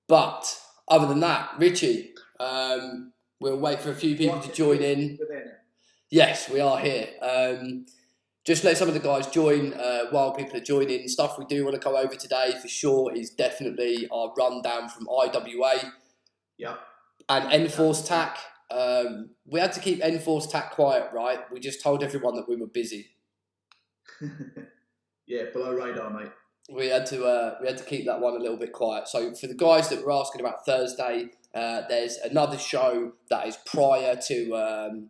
But other than that, Richie, we'll wait for a few people to join in. Yes, we are here. Just let some of the guys join while people are joining. Stuff we do want to go over today for sure is definitely our rundown from IWA. Yeah. And Enforce TAC. We had to keep Enforce TAC quiet, right? We just told everyone that we were busy. Yeah, below radar, mate. We had to keep that one a little bit quiet. So for the guys that were asking about Thursday, there's another show that is prior to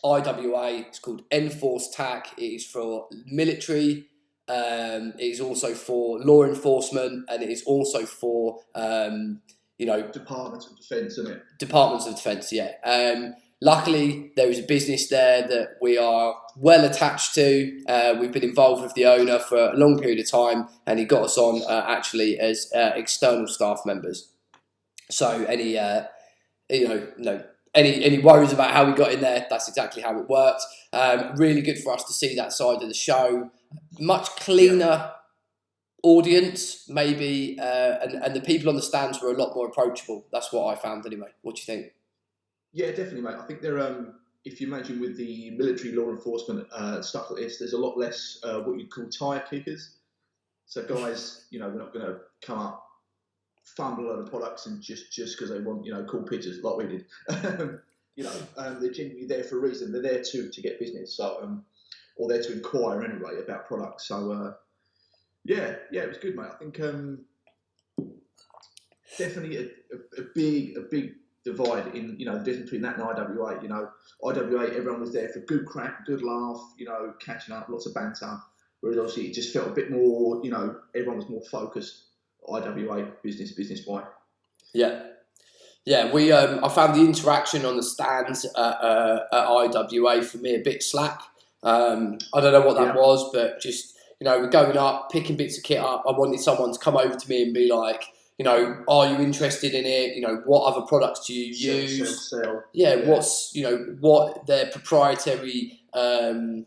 IWA. It's called Enforce TAC. It is for military. It is also for law enforcement, and it is also for Departments of Defence, isn't it? Departments of Defence, yeah. Luckily, there is a business there that we are well attached to. We've been involved with the owner for a long period of time, and he got us on actually as external staff members. So any worries about how we got in there, that's exactly how it worked. Really good for us to see that side of the show. Much cleaner audience, maybe, and the people on the stands were a lot more approachable. That's what I found anyway. What do you think? Yeah, definitely, mate. I think they're, if you imagine with the military law enforcement stuff like this, there's a lot less what you'd call tire kickers. So guys, we're not going to come up, fumble a lot of products and just because they want, cool pictures like we did. They're genuinely there for a reason. They're there to get business, so or there to inquire anyway about products. So yeah, it was good, mate. I think definitely a big divide in the difference between that and IWA. IWA, everyone was there for good crack, good laugh, catching up, lots of banter. Whereas obviously it just felt a bit more, everyone was more focused. IWA business wide. Yeah. We I found the interaction on the stands at IWA for me a bit slack. I don't know what that was, but just we're going up, picking bits of kit up. I wanted someone to come over to me and be like, are you interested in it? What other products do you use? Sell. Yeah, what's what their proprietary who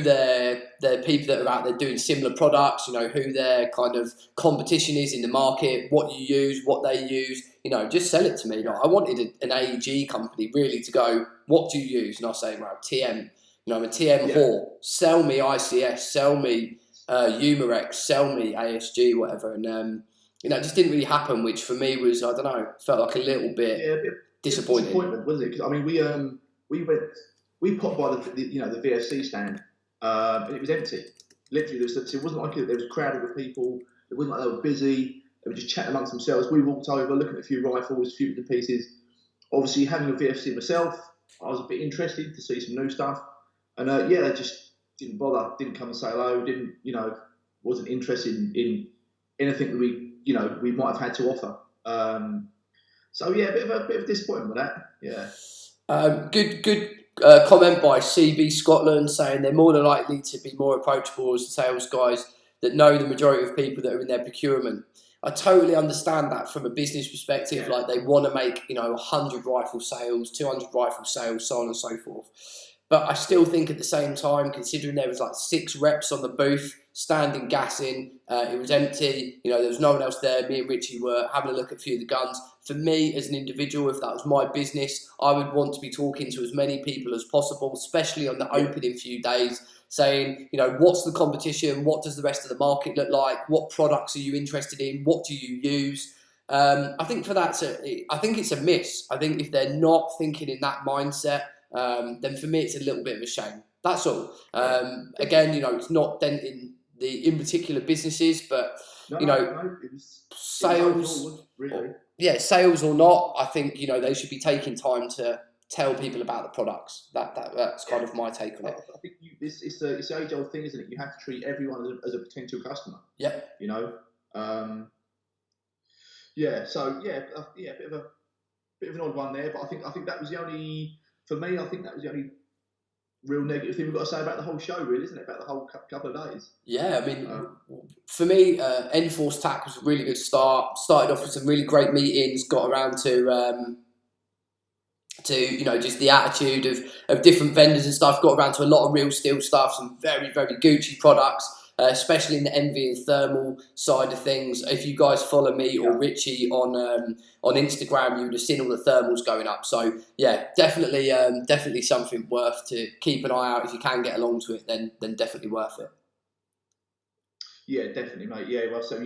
their people that are out there doing similar products, who their kind of competition is in the market, what you use, what they use, just sell it to me. Like, I wanted an AEG company really to go, what do you use? And I say, well, TM, I'm a TM whore, sell me ICS, sell me Humarex, sell me ASG, whatever. And it just didn't really happen, which for me was, I don't know, felt like a little bit disappointing. Disappointment, wasn't it? Because I mean, we popped by the VFC stand, and it was empty. Literally, it wasn't like there was crowded with people. It wasn't like they were busy. They were just chatting amongst themselves. We walked over, looking at a few rifles, a few different pieces. Obviously, having a VFC myself, I was a bit interested to see some new stuff. And they just didn't bother, didn't come and say hello, wasn't interested in anything that we might have had to offer. So yeah, a bit of disappointment with that. Yeah. Good comment by CB Scotland saying they're more than likely to be more approachable as the sales guys that know the majority of people that are in their procurement. I totally understand that from a business perspective. Like they want to make 100 rifle sales, 200 rifle sales, so on and so forth. But I still think at the same time, considering there was like 6 reps on the booth, standing gassing, it was empty, there was no one else there. Me and Richie were having a look at a few of the guns. For me, as an individual, if that was my business, I would want to be talking to as many people as possible, especially on the opening few days, saying, what's the competition? What does the rest of the market look like? What products are you interested in? What do you use? I think for that, I think it's a miss. I think if they're not thinking in that mindset, then for me it's a little bit of a shame. That's all. Again, it's not denting the in particular businesses, but it was sales. Really. Sales or not, I think they should be taking time to tell people about the products. That's kind of my take on it. I think it's the age-old thing, isn't it? You have to treat everyone as a potential customer. Yeah. So bit of an odd one there, but I think that was the only. For me, I think that was the only real negative thing we've got to say about the whole show, really, isn't it? About the whole couple of days. Yeah, I mean, for me, Enforce TAC was a really good start. Started off with some really great meetings. Got around to just the attitude of different vendors and stuff. Got around to a lot of real steel stuff. Some very, very Gucci products. especially in the envy and thermal side of things. If you guys follow me or Richie on Instagram, you would have seen all the thermals going up. So yeah, definitely something worth to keep an eye out. If you can get along to it, then definitely worth it. Yeah, definitely, mate. Yeah, well, so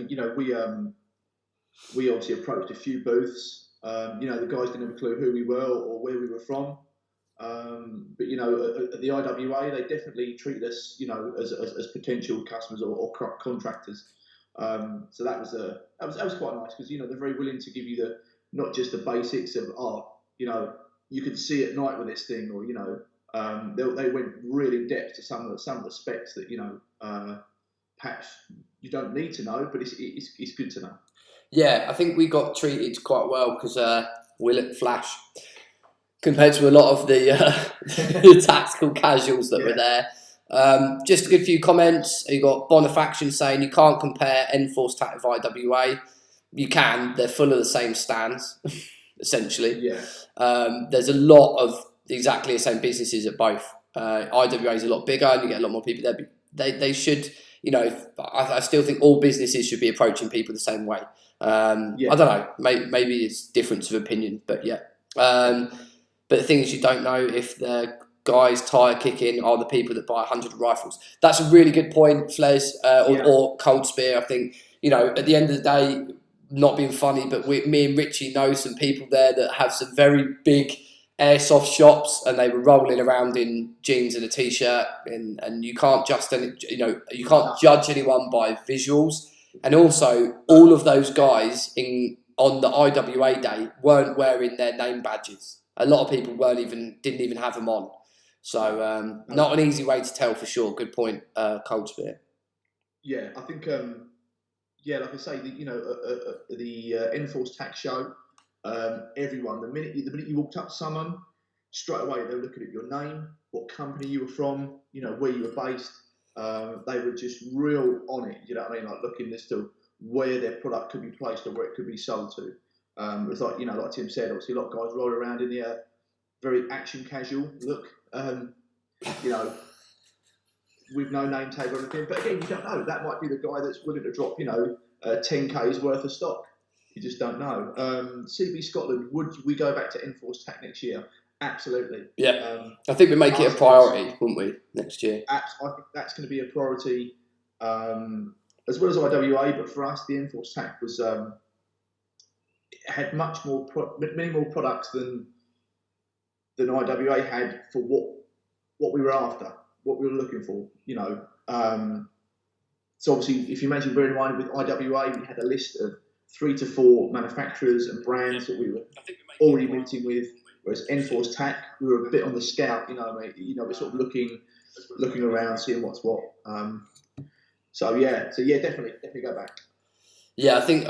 we obviously approached a few booths. The guys didn't have a clue who we were or where we were from. But at the IWA, they definitely treated us, as potential customers or contractors. So that was quite nice because they're very willing to give you not just the basics of you can see at night with this thing, or they went really in depth to some of the specs that perhaps you don't need to know, but it's good to know. Yeah, I think we got treated quite well because we looked flash compared to a lot of the tactical casuals that were there. Just a good few comments. You got Bonifaction saying you can't compare Enforce Tac with IWA. You can. They're full of the same stands, essentially. Yeah. There's a lot of exactly the same businesses at both. IWA is a lot bigger and you get a lot more people there. But they should, I still think all businesses should be approaching people the same way. I don't know. Maybe it's difference of opinion, but yeah. But the thing is, you don't know if the guys tire kicking are the people that buy 100 rifles. That's a really good point, Fles, or Cold Spear. I think, at the end of the day, not being funny, but me and Richie know some people there that have some very big airsoft shops, and they were rolling around in jeans and a t-shirt, and you can't you can't judge anyone by visuals. And also, all of those guys on the IWA day weren't wearing their name badges. A lot of people didn't even have them on. So not an easy way to tell for sure. Good point, Cold Spear. Yeah, I think like I say, the Enforce Tac show. Everyone, the minute you walked up to someone, straight away they were looking at your name, what company you were from, where you were based. They were just real on it. You know what I mean? Like looking as to where their product could be placed or where it could be sold to. It's like like Tim said, obviously a lot of guys roll around in the very action casual look. With no name tag or anything. But again, you don't know. That might be the guy that's willing to drop 10K's worth of stock. You just don't know. CB Scotland, would we go back to Enforce Tac next year? Absolutely. Yeah. I think we make it a priority, wouldn't we, next year? I think that's going to be a priority, as well as IWA. But for us, the Enforce Tac was had many more products than IWA had for what we were after, what we were looking for. So obviously, if you imagine, bear in mind with IWA, we had a list of 3 to 4 manufacturers and brands that we were already meeting with. Whereas Enforce Tac, we were a bit on the scout. We're sort of looking around, seeing what's what. So definitely go back. Yeah, I think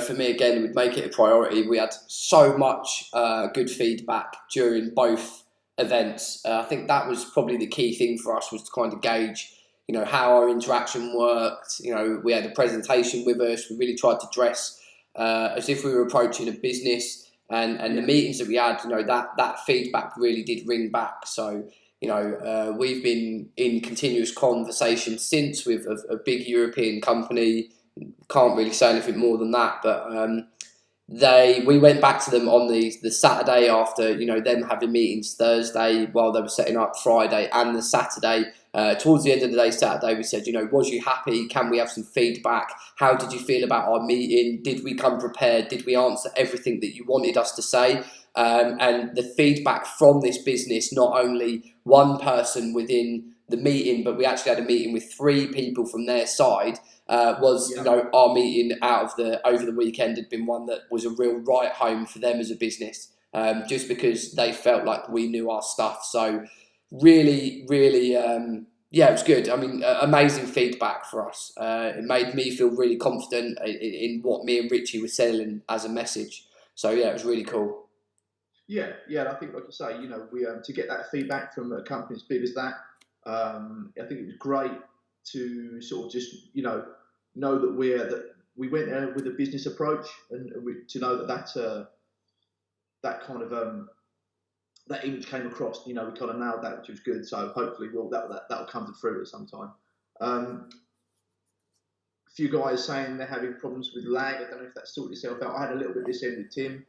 for me again, it would make it a priority. We had so much good feedback during both events. I think that was probably the key thing for us, was to kind of gauge how our interaction worked. We had a presentation with us. We really tried to dress as if we were approaching a business, and the meetings that we had, that feedback really did ring back. So we've been in continuous conversation since with a big European company. Can't really say anything more than that, but we went back to them on the Saturday after them having meetings Thursday while they were setting up Friday, and the Saturday. Towards the end of the day, Saturday, we said, was you happy? Can we have some feedback? How did you feel about our meeting? Did we come prepared? Did we answer everything that you wanted us to say? And the feedback from this business, not only one person within the meeting, but we actually had a meeting with 3 people from their side, was our meeting over the weekend had been one that was a real right home for them as a business, just because they felt like we knew our stuff. So really, it was good. I mean, amazing feedback for us. It made me feel really confident in what me and Richie were selling as a message. So it was really cool. Yeah. I think, like you say, we to get that feedback from a company as big as that, I think it was great to sort of just know that we went there with a business approach, and to know that kind of that image came across. We kind of nailed that, which was good. So hopefully that'll come to fruit at some time. A few guys saying they're having problems with lag. I don't know if that's sorted itself out. I had a little bit this end with Tim.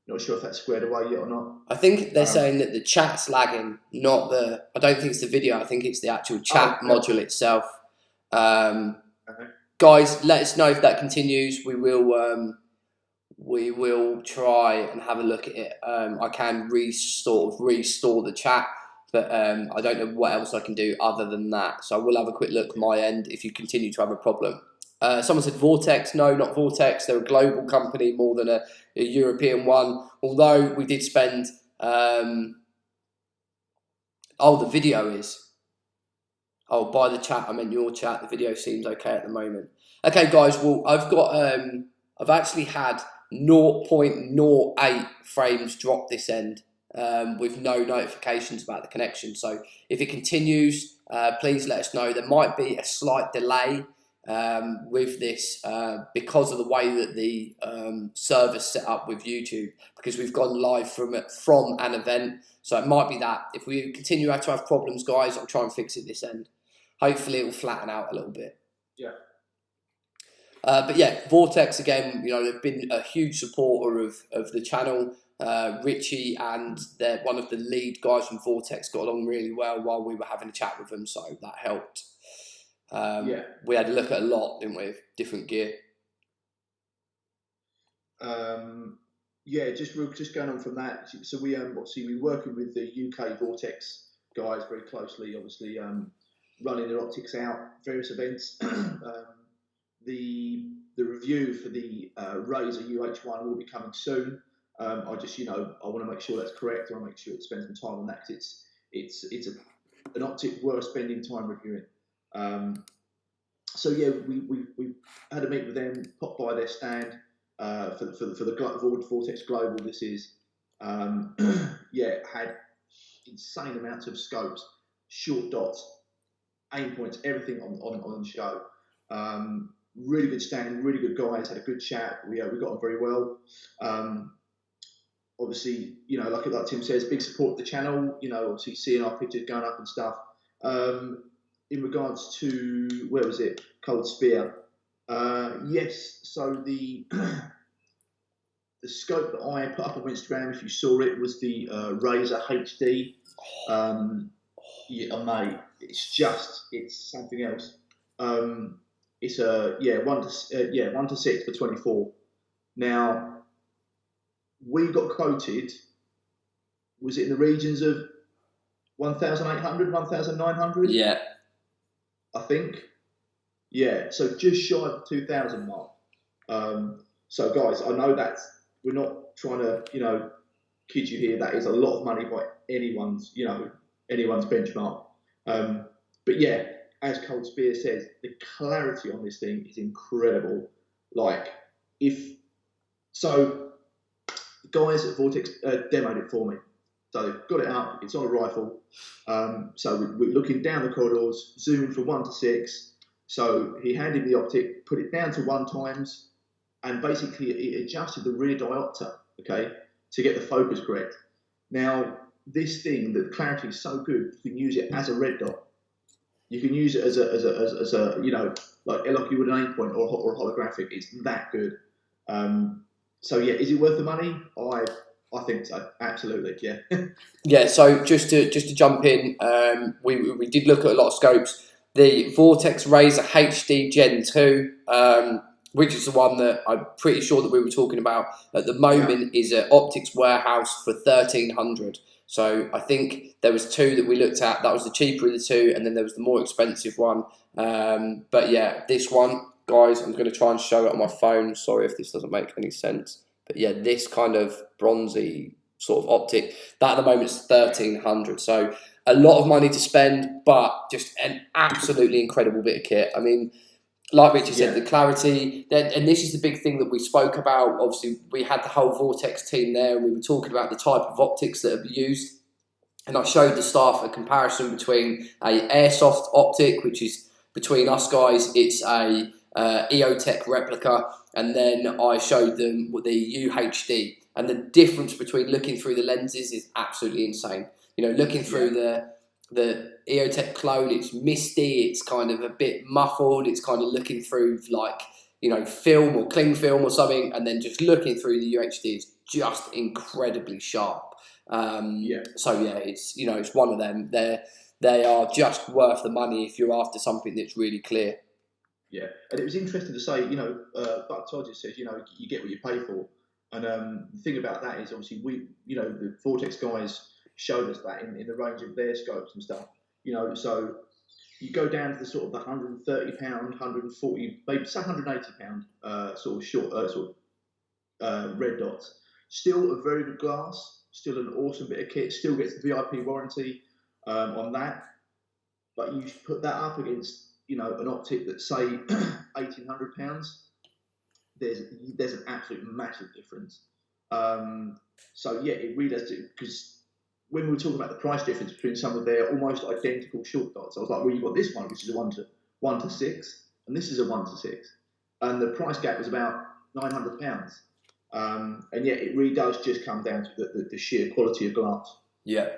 Not sure if that's squared away yet or not. I think they're saying that the chat's lagging, not the. I don't think it's the video. I think it's the actual chat module itself. Guys, let us know if that continues. We will try and have a look at it. I can restore the chat, but I don't know what else I can do other than that. So I will have a quick look at my end if you continue to have a problem. Someone said Vortex. No, not Vortex. They're a global company more than a European one. Although we did spend... the video is... Oh, by the chat, I meant your chat. The video seems okay at the moment. Okay, guys. Well, I've actually had 0.08 frames drop this end with no notifications about the connection. So if it continues, please let us know. There might be a slight delay with this because of the way that the server's set up with YouTube, because we've gone live from an event. So it might be that. If we continue to have problems, guys, I'll try and fix it this end. Hopefully it will flatten out a little bit. Yeah. But yeah, Vortex again, they've been a huge supporter of the channel. Richie and one of the lead guys from Vortex got along really well while we were having a chat with them, so that helped. We had to look at a lot, didn't we, of different gear. Just going on from that. So we obviously we're working with the UK Vortex guys very closely. Obviously, running their optics out, various events. The review for the Razor UH1 will be coming soon. I want to make sure that's correct. I want to make sure it spends some time on that, because it's an optic worth spending time reviewing. We had a meet with them, popped by their stand for the Vortex Global. This is had insane amounts of scopes, short dots, aim points, everything on the show. Really good stand, really good guys. Had a good chat. We got on very well. Obviously, like Tim says, big support of the channel. Obviously seeing our pictures going up and stuff. In regards to where was it? Cold Spear. Yes. So the scope that I put up on Instagram, if you saw it, was the Razor HD. Mate, it's something else. It's 1 to 6 for 24. Now, we got quoted, was it in the regions of 1,800, 1,900? Yeah. I think. Yeah, so just shy of the 2,000 mark. So guys, I know we're not trying to, kid you here. That is a lot of money by anyone's benchmark. But yeah, as Cold Spear says, the clarity on this thing is incredible. The guys at Vortex demoed it for me. So they've got it up, it's on a rifle. So we're looking down the corridors, zooming from 1 to 6. So he handed me the optic, put it down to 1 times, and basically it adjusted the rear diopter, okay, to get the focus correct. Now, this thing, the clarity is so good, you can use it as a red dot. You can use it as a like you would an aim point or a holographic. It's that good. So yeah, is it worth the money? I think so. Absolutely, yeah. Yeah. So just to jump in, we did look at a lot of scopes. The Vortex Razor HD Gen 2, which is the one that I'm pretty sure that we were talking about at the moment, is at Optics Warehouse for 1,300. So I think there was 2 that we looked at. That was the cheaper of the 2, and then there was the more expensive one. But yeah, this one, guys, I'm going to try and show it on my phone. Sorry if this doesn't make any sense. But yeah, this kind of bronzy sort of optic, that at the moment is 1,300. So a lot of money to spend, but just an absolutely incredible bit of kit. I mean, like Richie said, the clarity, and this is the big thing that we spoke about. Obviously, we had the whole Vortex team there, and we were talking about the type of optics that are used. And I showed the staff a comparison between a airsoft optic, which is between us guys, it's a EOTech replica, and then I showed them the UHD. And the difference between looking through the lenses is absolutely insane. Looking through the EOTech clone, it's misty, it's kind of a bit muffled, it's kind of looking through like, film or cling film or something, and then just looking through the UHD is just incredibly sharp. So yeah, it's one of them. They are just worth the money if you're after something that's really clear. Yeah, and it was interesting to say, Buck Todd just says, you get what you pay for. And the thing about that is obviously the Vortex guys showed us that in the range of their scopes and stuff. So you go down to the sort of the £130, 140, maybe say £180 sort of short, red dots. Still a very good glass, still an awesome bit of kit, still gets the VIP warranty on that. But you put that up against, an optic that's say £1,800. There's an absolute massive difference. So yeah, it really does, because when we were talking about the price difference between some of their almost identical short dots, I was like, well, you've got this one, which is a 1 to 6, and this is a 1 to 6, and the price gap was about £900. And yet it really does just come down to the sheer quality of glass. Yeah.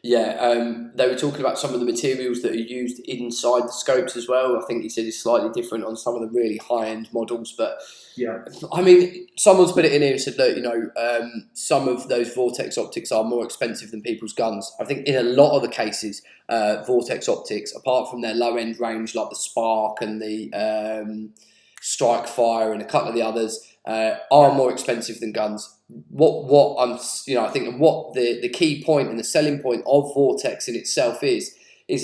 They were talking about some of the materials that are used inside the scopes as well. I think he said it's slightly different on some of the really high-end models, but yeah, I mean, someone's put it in here and said, look, some of those Vortex optics are more expensive than people's guns. I think in a lot of the cases, Vortex optics, apart from their low-end range like the Spark and the Strike Fire and a couple of the others, are more expensive than guns. What I'm, I think what the key point and the selling point of Vortex in itself is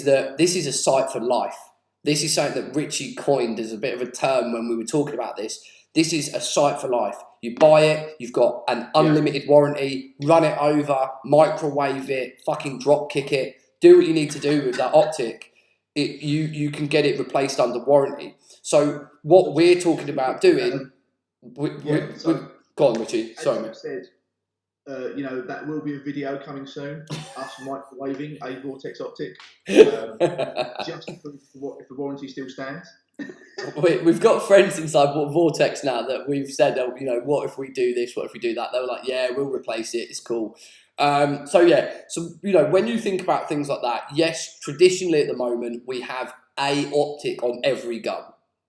that this is a sight for life. This is something that Richie coined as a bit of a term when we were talking about this. This is a sight for life. You buy it, you've got an unlimited warranty, run it over, microwave it, fucking drop kick it, do what you need to do with that optic. You can get it replaced under warranty. So what we're talking about doing... Go on, Richie. Sorry, mate. Said, that will be a video coming soon. Us microwaving a Vortex optic, just to prove if the warranty still stands. We've got friends inside Vortex now that we've said, what if we do this? What if we do that? They were like, yeah, we'll replace it. It's cool. So when you think about things like that, yes, traditionally at the moment we have a optic on every gun.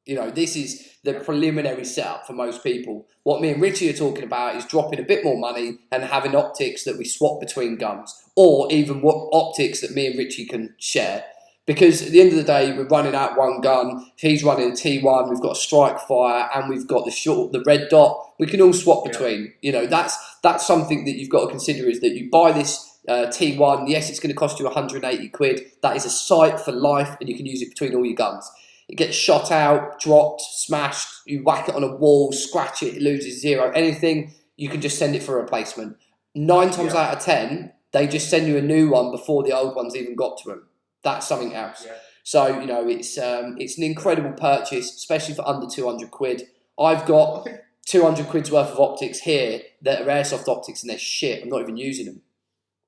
This is the preliminary setup for most people. What me and Richie are talking about is dropping a bit more money and having optics that we swap between guns, or even what optics that me and Richie can share. Because at the end of the day, we're running out one gun. If he's running a T1, we've got a Strike Fire, and we've got the red dot. We can all swap between. That's something that you've got to consider, is that you buy this T1. Yes, it's going to cost you 180 quid. That is a sight for life, and you can use it between all your guns. It gets shot out, dropped, smashed, you whack it on a wall, scratch it, it loses 0. Anything, you can just send it for a replacement. 9 times out of 10, they just send you a new one before the old one's even got to them. That's something else. Yeah. So, it's an incredible purchase, especially for under 200 quid. I've got 200 quid's worth of optics here that are airsoft optics, and they're shit. I'm not even using them.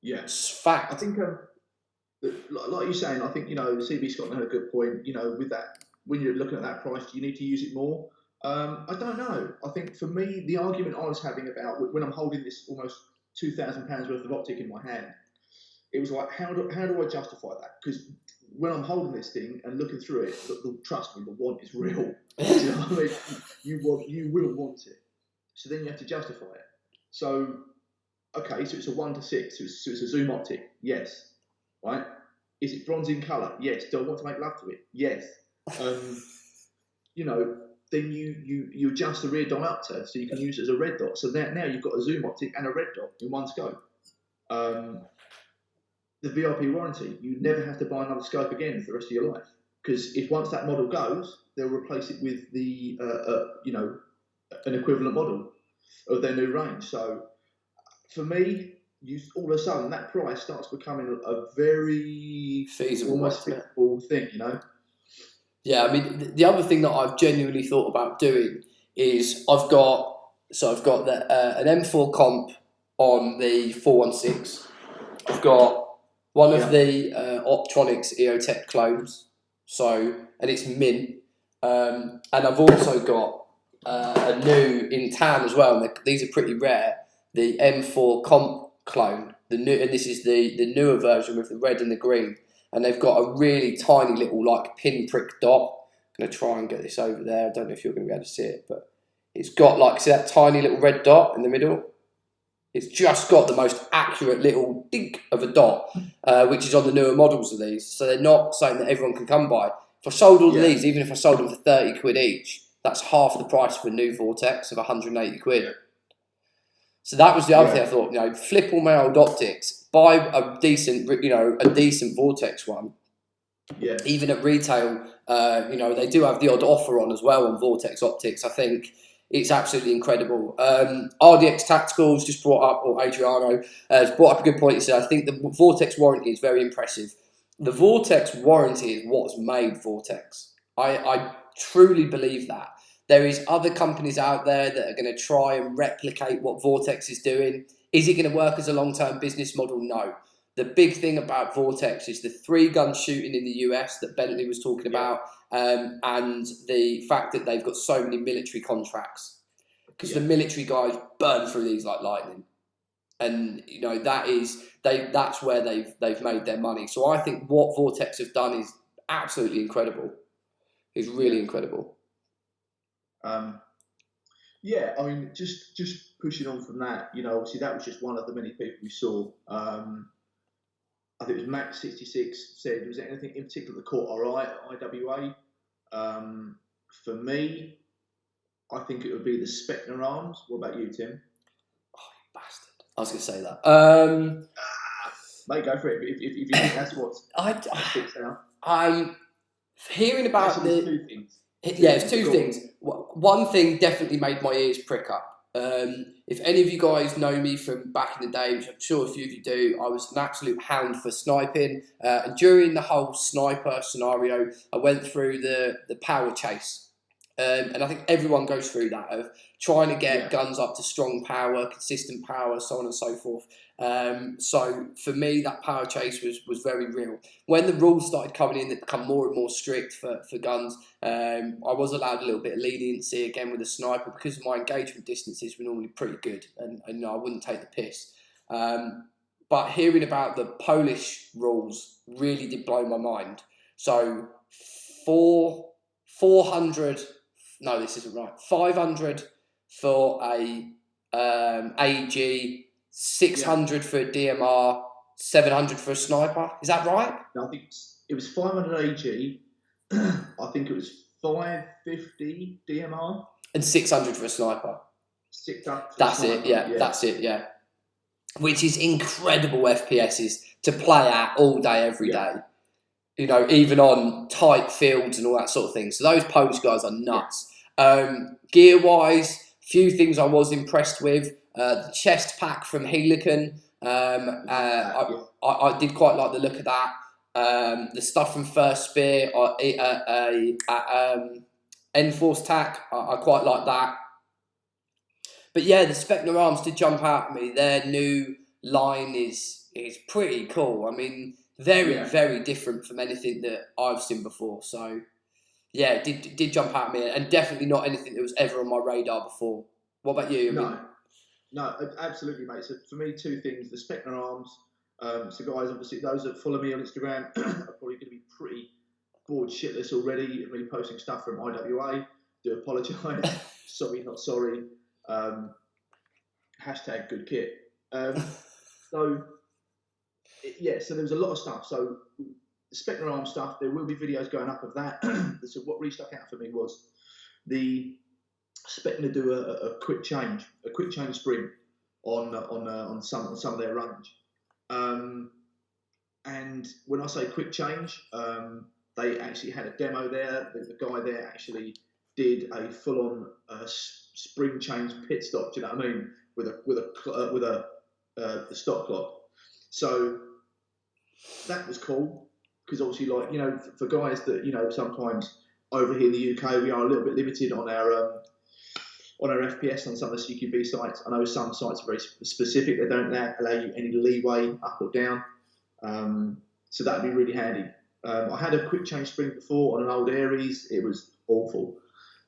Yeah. It's fact. I think, like you're saying, I think, CB Scotland had a good point, with that. When you're looking at that price, do you need to use it more? I don't know. I think for me, the argument I was having about when I'm holding this almost £2,000 worth of optic in my hand, it was like, how do I justify that? Because when I'm holding this thing and looking through it, trust me, the want is real. You know what I mean? You will want it. So then you have to justify it. So, okay, so it's a 1 to 6, so it's a zoom optic, yes, right? Is it bronze in colour? Yes. Do I want to make love to it? Yes. Then you adjust the rear diopter so you can use it as a red dot. So now you've got a zoom optic and a red dot in one scope. The VIP warranty, you never have to buy another scope again for the rest of your life, because if once that model goes, they'll replace it with the an equivalent model of their new range. So for me, all of a sudden that price starts becoming a very feasible thing, Yeah, I mean, the other thing that I've genuinely thought about doing is I've got an M4 comp on the 416. I've got one of the Optronics EOTech clones, and it's mint. And I've also got a new in tan as well. And these are pretty rare. The M4 comp clone. And this is the newer version with the red and the green. And they've got a really tiny little like pinprick dot. I'm going to try and get this over there. I don't know if you're going to be able to see it, but it's got like, see that tiny little red dot in the middle? It's just got the most accurate little dink of a dot, which is on the newer models of these. So they're not something that everyone can come by. If I sold all of these, even if I sold them for 30 quid each, that's half the price of a new Vortex of 180 quid. So that was the other thing I thought, flip all my old optics, buy a decent Vortex one. Yeah. Even at retail, they do have the odd offer on as well on Vortex optics. I think it's absolutely incredible. RDX Tacticals just brought up, or Adriano has brought up a good point. He said, I think the Vortex warranty is very impressive. The Vortex warranty is what's made Vortex. I truly believe that. There is other companies out there that are going to try and replicate what Vortex is doing. Is it going to work as a long-term business model? No. The big thing about Vortex is the 3-gun shooting in the US that Bentley was talking about, and the fact that they've got so many military contracts. Because the military guys burn through these like lightning. And that's where they've made their money. So I think what Vortex have done is absolutely incredible. It's really incredible. I mean, just pushing on from that, obviously that was just one of the many people we saw. I think it was Max66 said, was there anything in particular that caught our eye at IWA? For me, I think it would be the Spectre arms. What about you, Tim? Oh, you bastard. I was going to say that. Mate, go for it. If you think that's what's sticks out. I'm hearing about two things. It's two things. One thing definitely made my ears prick up. If any of you guys know me from back in the day, which I'm sure a few of you do, I was an absolute hound for sniping. And during the whole sniper scenario, I went through the power chase. And I think everyone goes through that of trying to get guns up to strong power, consistent power, so on and so forth. So for me, that power chase was very real. When the rules started coming in that become more and more strict for guns, I was allowed a little bit of leniency again with the sniper because my engagement distances were normally pretty good, and I wouldn't take the piss. But hearing about the Polish rules really did blow my mind. So 400. No, this isn't right. 500 for a AG, 600 for a DMR, 700 for a sniper. Is that right? No, I think it was 500 AG. I think it was 550 DMR. And 600 for a sniper. 600 That's it, That's it, yeah. Which is incredible FPSs to play at all day, every day. Even on tight fields and all that sort of thing. So those Polish guys are nuts. Gear-wise, few things I was impressed with. The chest pack from Helican, I did quite like the look of that. The stuff from First Spear, Enforce Tac, I quite like that. But yeah, the Spectre arms did jump out at me. Their new line is pretty cool. I mean, very, very different from anything that I've seen before. So, yeah, it did jump out at me, and definitely not anything that was ever on my radar before. What about you? No, absolutely, mate. So for me, two things: the Spectre arms. So guys, obviously, those that follow me on Instagram are probably going to be pretty bored shitless already of me posting stuff from IWA. Do apologise. Sorry, not sorry. Hashtag good kit. So there was a lot of stuff. So the Spectre arm stuff, there will be videos going up of that. So what really stuck out for me was the Spectre do a quick change spring on some of their range. And when I say quick change, they actually had a demo there. The guy there actually did a full-on spring change pit stop. Do you know what I mean? With a stop clock. So that was cool because obviously, for guys that sometimes over here in the UK we are a little bit limited on our FPS on some of the CQB sites. I know some sites are very specific; they don't allow you any leeway up or down. So that'd be really handy. I had a quick change spring before on an old Aries. It was awful,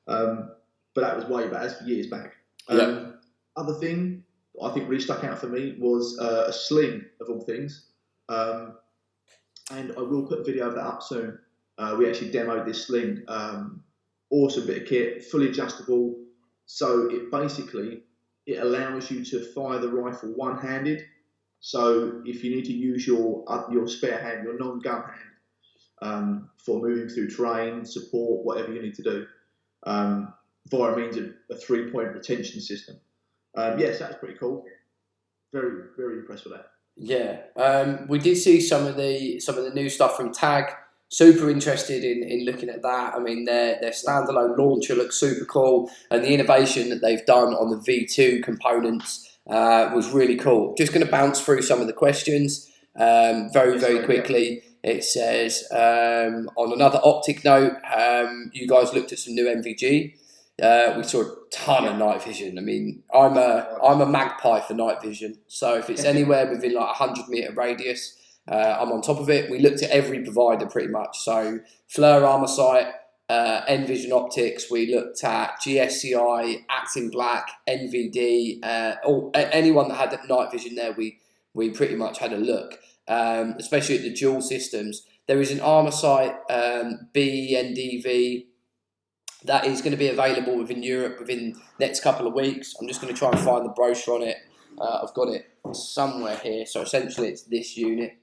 but that was way back. That's years back. Other thing, I think really stuck out for me was a sling of all things. And I will put a video of that up soon. We actually demoed this sling. Awesome bit of kit, fully adjustable. So it allows you to fire the rifle one-handed. So if you need to use your spare hand, your non-gun hand, for moving through terrain, support, whatever you need to do, via means of a 3-point retention system. Yes, that's pretty cool. Very, very impressed with that. Yeah, we did see some of the new stuff from Tag. Super interested in looking at that. I mean, their standalone launcher looks super cool, and the innovation that they've done on the V2 components was really cool. Just going to bounce through some of the questions very quickly. It says, on another optic note, you guys looked at some new MVG. We saw a ton of night vision. I mean, I'm a magpie for night vision. So if it's anywhere within like 100-meter radius, I'm on top of it. We looked at every provider pretty much. So Fleur Armor Sight, Envision Optics. We looked at GSCI, Acting Black, NVD. Anyone that had night vision there, we pretty much had a look. Especially at the dual systems. There is an Armor Sight BNDV that is going to be available within Europe within the next couple of weeks. I'm just going to try and find the brochure on it. I've got it somewhere here. So essentially it's this unit.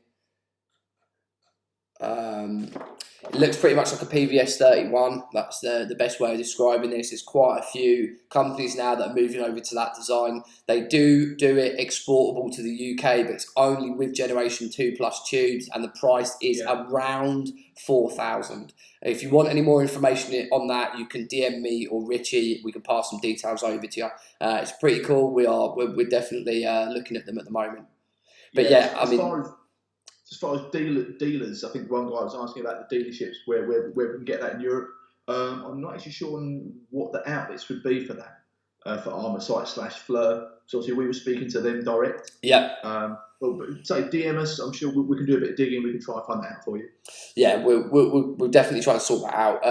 It looks pretty much like a PVS 31. That's the best way of describing this. There's quite a few companies now that are moving over to that design. They do it exportable to the UK, but it's only with Generation 2 Plus tubes, and the price is around 4,000. If you want any more information on that, you can DM me or Richie. We can pass some details over to you. It's pretty cool. We're definitely looking at them at the moment. But as far as dealers, I think one guy was asking about the dealerships where we can get that in Europe. I'm not actually sure on what the outlets would be for that, for Armor Sight / Fleur. So obviously we were speaking to them direct. Yeah. But say DM us. I'm sure we can do a bit of digging. We can try and find that out for you. Yeah, we'll definitely try to sort that out.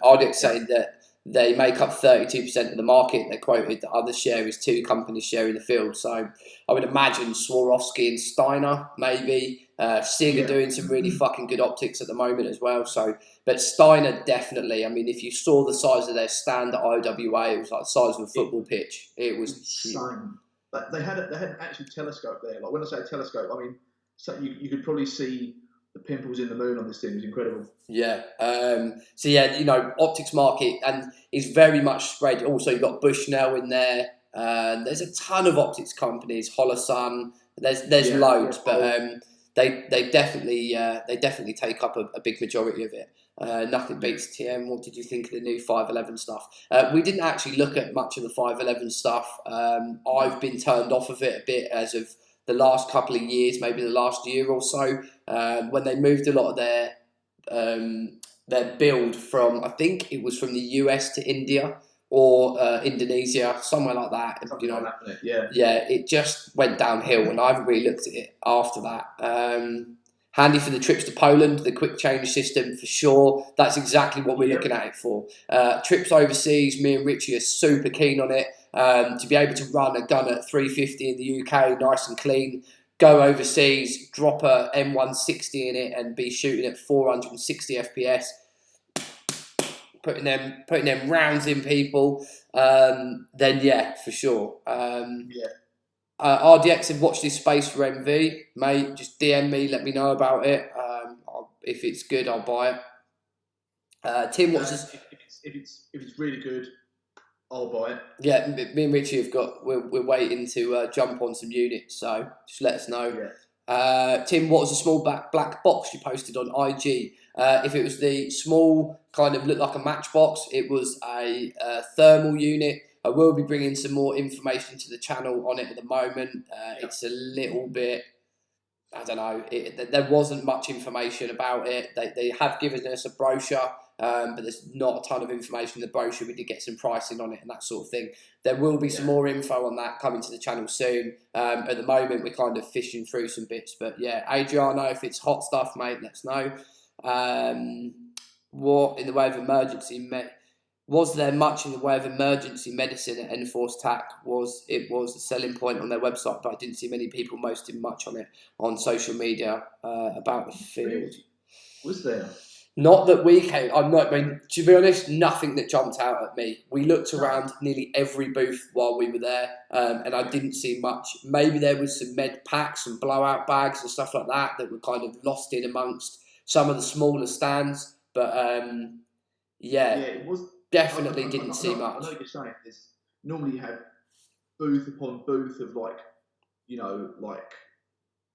Audit saying that they make up 32% of the market. They quoted the other share is 2 companies sharing the field. So I would imagine Swarovski and Steiner maybe. Sig are doing some really fucking good optics at the moment as well. So, but Steiner definitely. I mean, if you saw the size of their stand at IWA, it was like the size of a football pitch. It was insane. But they had an actual telescope there. Like when I say a telescope, I mean so you could probably see the pimples in the moon on this thing. It was incredible. Yeah. So yeah, optics market and is very much spread. Also, you've got Bushnell in there. There's a ton of optics companies. Holosun. There's loads, but they definitely take up a big majority of it. Nothing beats TM. What did you think of the new 511 stuff? We didn't actually look at much of the 511 stuff. I've been turned off of it a bit as of the last couple of years, maybe the last year or so, when they moved a lot of their build from, I think it was from the US to India or Indonesia, somewhere like that. It just went downhill, and I haven't really looked at it after that. Handy for the trips to Poland, the quick change system for sure. That's exactly what we're looking at it for. Trips overseas, me and Richie are super keen on it. To be able to run a gun at 350 in the UK, nice and clean. Go overseas, drop a M160 in it, and be shooting at 460 FPS. Putting them rounds in people, then yeah, for sure. RDX said, watch this space for MV, mate. Just DM me, let me know about it. If it's good, I'll buy it. Tim, what's this? If it's really good, I'll buy it. Yeah, me and Richie we're waiting to jump on some units, so just let us know. Yeah. Tim, what was the small black box you posted on IG? If it was the small, kind of looked like a matchbox, it was a thermal unit. I will be bringing some more information to the channel on it at the moment. It's a little bit, I don't know, there wasn't much information about it. They have given us a brochure, but there's not a ton of information in the brochure. We did get some pricing on it and that sort of thing. There will be some more info on that coming to the channel soon. At the moment, we're kind of fishing through some bits. But yeah, Adriano, if it's hot stuff, mate, let us know. What in the way of emergency Was there much in the way of emergency medicine at Enforced Tack? It was a selling point on their website, but I didn't see many people posting much on it on social media about the field. Really? Was there? Not that we came. I mean, to be honest, nothing that jumped out at me. We looked around nearly every booth while we were there, and I didn't see much. Maybe there was some med packs and blowout bags and stuff like that were kind of lost in amongst some of the smaller stands. But It was definitely didn't see much. I know what you're saying. There's normally you have booth upon booth of like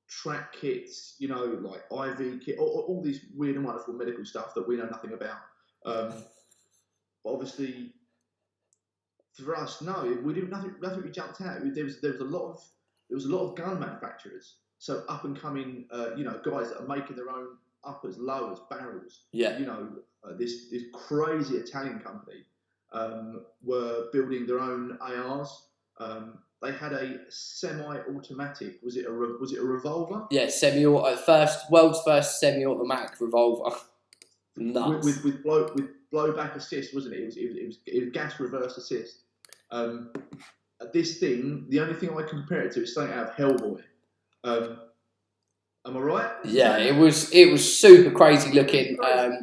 track kits, like IV kit, all these weird and wonderful medical stuff that we know nothing about. But obviously, for us, no, we didn't. Nothing we jumped out. There was a lot of gun manufacturers, so up and coming, guys that are making their own uppers, lowers, barrels. Yeah. This crazy Italian company were building their own ARs. They had a semi-automatic. Was it a revolver? Yeah, world's first semi-automatic revolver. Nuts. With blowback assist, wasn't it? It was gas reverse assist. This thing, the only thing I can compare it to is something out of Hellboy. Am I right? Yeah, it was super crazy looking.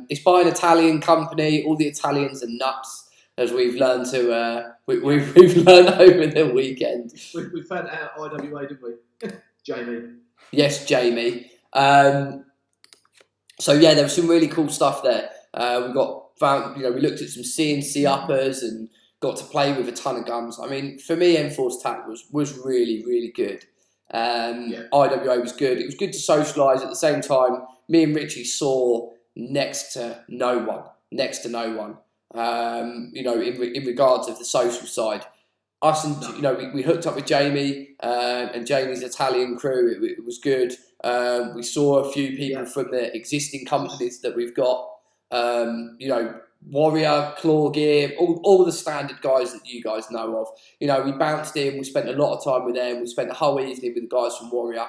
It's by an Italian company. All the Italians are nuts, as we've learned to we've learned over the weekend. We found out IWA, didn't we? Jamie. Yes, Jamie. So yeah, there was some really cool stuff there. We looked at some CNC uppers and got to play with a ton of guns. I mean, for me, Enforced Tack was really, really good. IWA was good. It was good to socialise. At the same time, me and Richie saw next to no one. In regards of the social side, we hooked up with Jamie and Jamie's Italian crew. It was good. We saw a few people from the existing companies that we've got. Warrior, Claw Gear, all the standard guys that you guys know of. We bounced in. We spent a lot of time with them. We spent the whole evening with the guys from Warrior.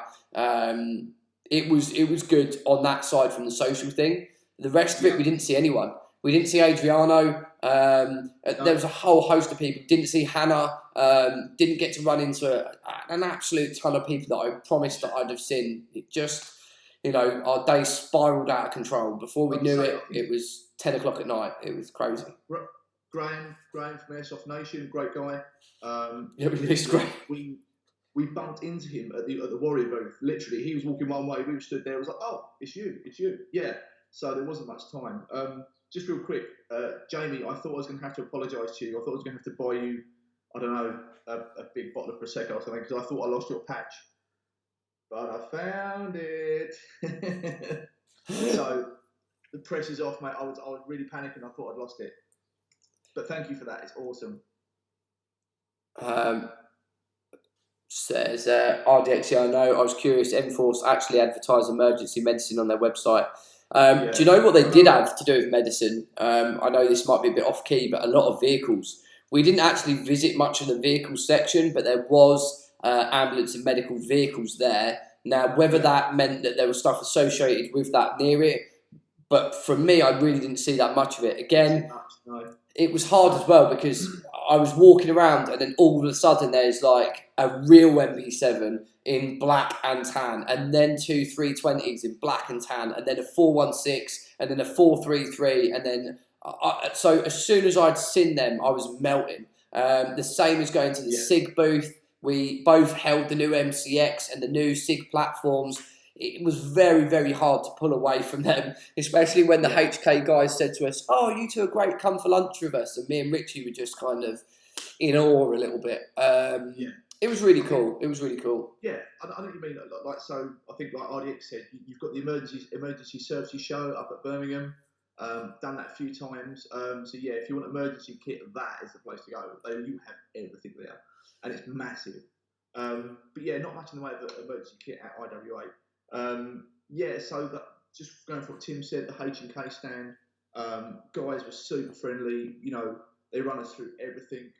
It was good on that side from the social thing. The rest of it, we didn't see anyone. We didn't see Adriano. There was a whole host of people. Didn't see Hannah. Didn't get to run into an absolute ton of people that I promised that I'd have seen. It just, our day spiraled out of control. Before we knew it, it was 10 o'clock at night. It was crazy. Graham from Airsoft Nation, great guy. We missed Graham. We bumped into him at the Warrior booth. Literally, he was walking one way. We stood there. It was like, oh, it's you. Yeah. So there wasn't much time. Just real quick, Jamie, I thought I was going to have to apologise to you. I thought I was going to have to buy you, I don't know, a big bottle of Prosecco or something, because I thought I lost your patch. But I found it. So the press is off, mate. I was really panicking. I thought I'd lost it. But thank you for that. It's awesome. Says RDX, I know. I was curious. Enforce actually advertise emergency medicine on their website. Do you know what they did have to do with medicine? I know this might be a bit off key, but a lot of vehicles. We didn't actually visit much of the vehicle section, but there was ambulance and medical vehicles there. Now, whether that meant that there was stuff associated with that near it, but for me, I really didn't see that much of it. Again, it was hard as well because I was walking around and then all of a sudden there's like a real MP7 in black and tan, and then 2 320s in black and tan, and then a 416, and then a 433, and then so as soon as I'd seen them, I was melting. The same as going to the SIG booth. We both held the new MCX and the new SIG platforms. It was very, very hard to pull away from them, especially when the HK guys said to us, "Oh, you two are great, come for lunch with us." And me and Richie were just kind of in awe a little bit. It was really cool. Yeah, I know what you mean. So I think like RDX said, you've got the emergency services show up at Birmingham. Done that a few times. So yeah, if you want an emergency kit, that is the place to go. You have everything there, and it's massive. But yeah, not much in the way of the emergency kit at IWA. So that, just going for what Tim said, the H&K stand, guys were super friendly. They run us through everything.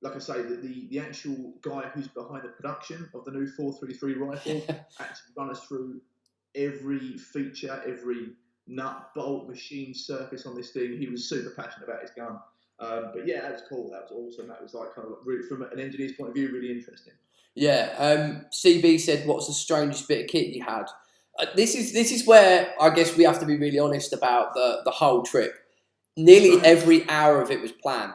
Like I say, the actual guy who's behind the production of the new 433 rifle actually run us through every feature, every nut bolt machine surface on this thing. He was super passionate about his gun. But yeah, that was cool. That was awesome. That was like kind of like really, from an engineer's point of view, really interesting. Yeah. CB said, "What's the strangest bit of kit you had?" This is where I guess we have to be really honest about the whole trip. Nearly every hour of it was planned.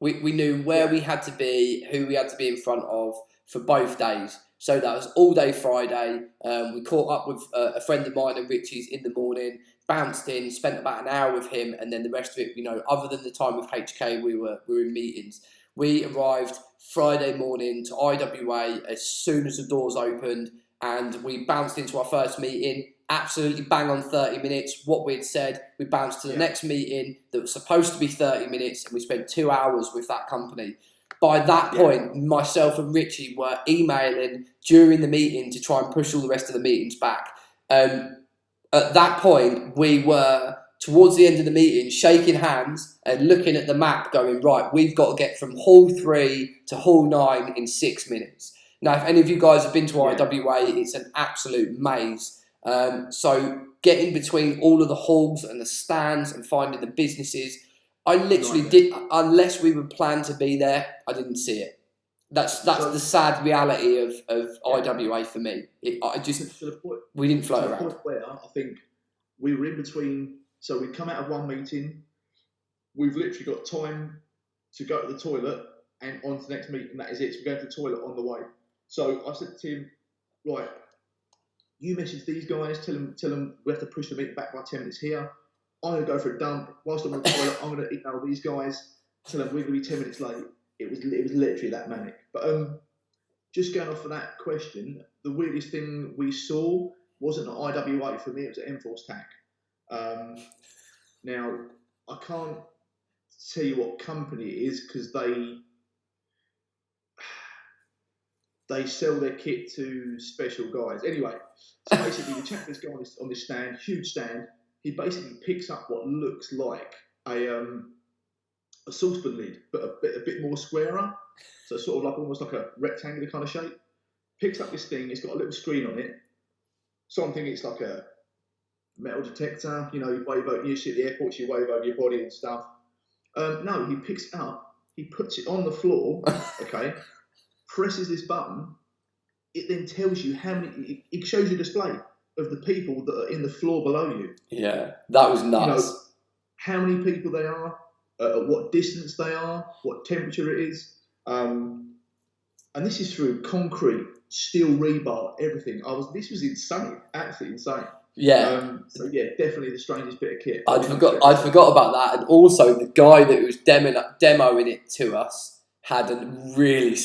We knew where we had to be, who we had to be in front of for both days. So that was all day Friday. We caught up with a friend of mine and Richie's in the morning, bounced in, spent about an hour with him, and then the rest of it, other than the time with HK, we were in meetings. We arrived Friday morning to IWA as soon as the doors opened, and we bounced into our first meeting. Absolutely bang on 30 minutes. What we'd said, we bounced to the next meeting that was supposed to be 30 minutes, and we spent 2 hours with that company. By that point, myself and Richie were emailing during the meeting to try and push all the rest of the meetings back. At that point, we were, towards the end of the meeting, shaking hands and looking at the map going, right, we've got to get from Hall 3 to Hall 9 in 6 minutes. Now, if any of you guys have been to IWA, it's an absolute maze. So getting between all of the halls and the stands and finding the businesses, I literally did, unless we were planned to be there, I didn't see it. That's the sad reality of IWA for me. We didn't float around. To the point where I think we were in between, so we'd come out of one meeting, we've literally got time to go to the toilet and on to the next meeting, that is it. So we're going to the toilet on the way. So I said to him, right, you message these guys, tell them we have to push the meeting back by 10 minutes here. I'm going to go for a dump. Whilst I'm on the toilet, I'm going to email these guys, tell them we're going to be 10 minutes late. It was literally that manic. But just going off of that question, the weirdest thing we saw wasn't an IWA for me, it was an Enforce TAC. Now, I can't tell you what company it is because they sell their kit to special guys. Anyway, so basically the chap that's going on this stand, huge stand, he basically picks up what looks like a saucepan lid, but a bit more squarer. So it's sort of like almost like a rectangular kind of shape. Picks up this thing, it's got a little screen on it. So I'm thinking it's like a metal detector, you wave over, you see at the airport, you wave over your body and stuff. No, he picks it up, he puts it on the floor, okay, presses this button, it then tells you how many, it shows you a display of the people that are in the floor below you. Yeah, that was nuts. How many people they are, at what distance they are, what temperature it is. And this is through concrete, steel rebar, everything. This was insane, absolutely insane. Yeah. So yeah, definitely the strangest bit of kit. I'd forgot about that, and also the guy that was demoing it to us had a really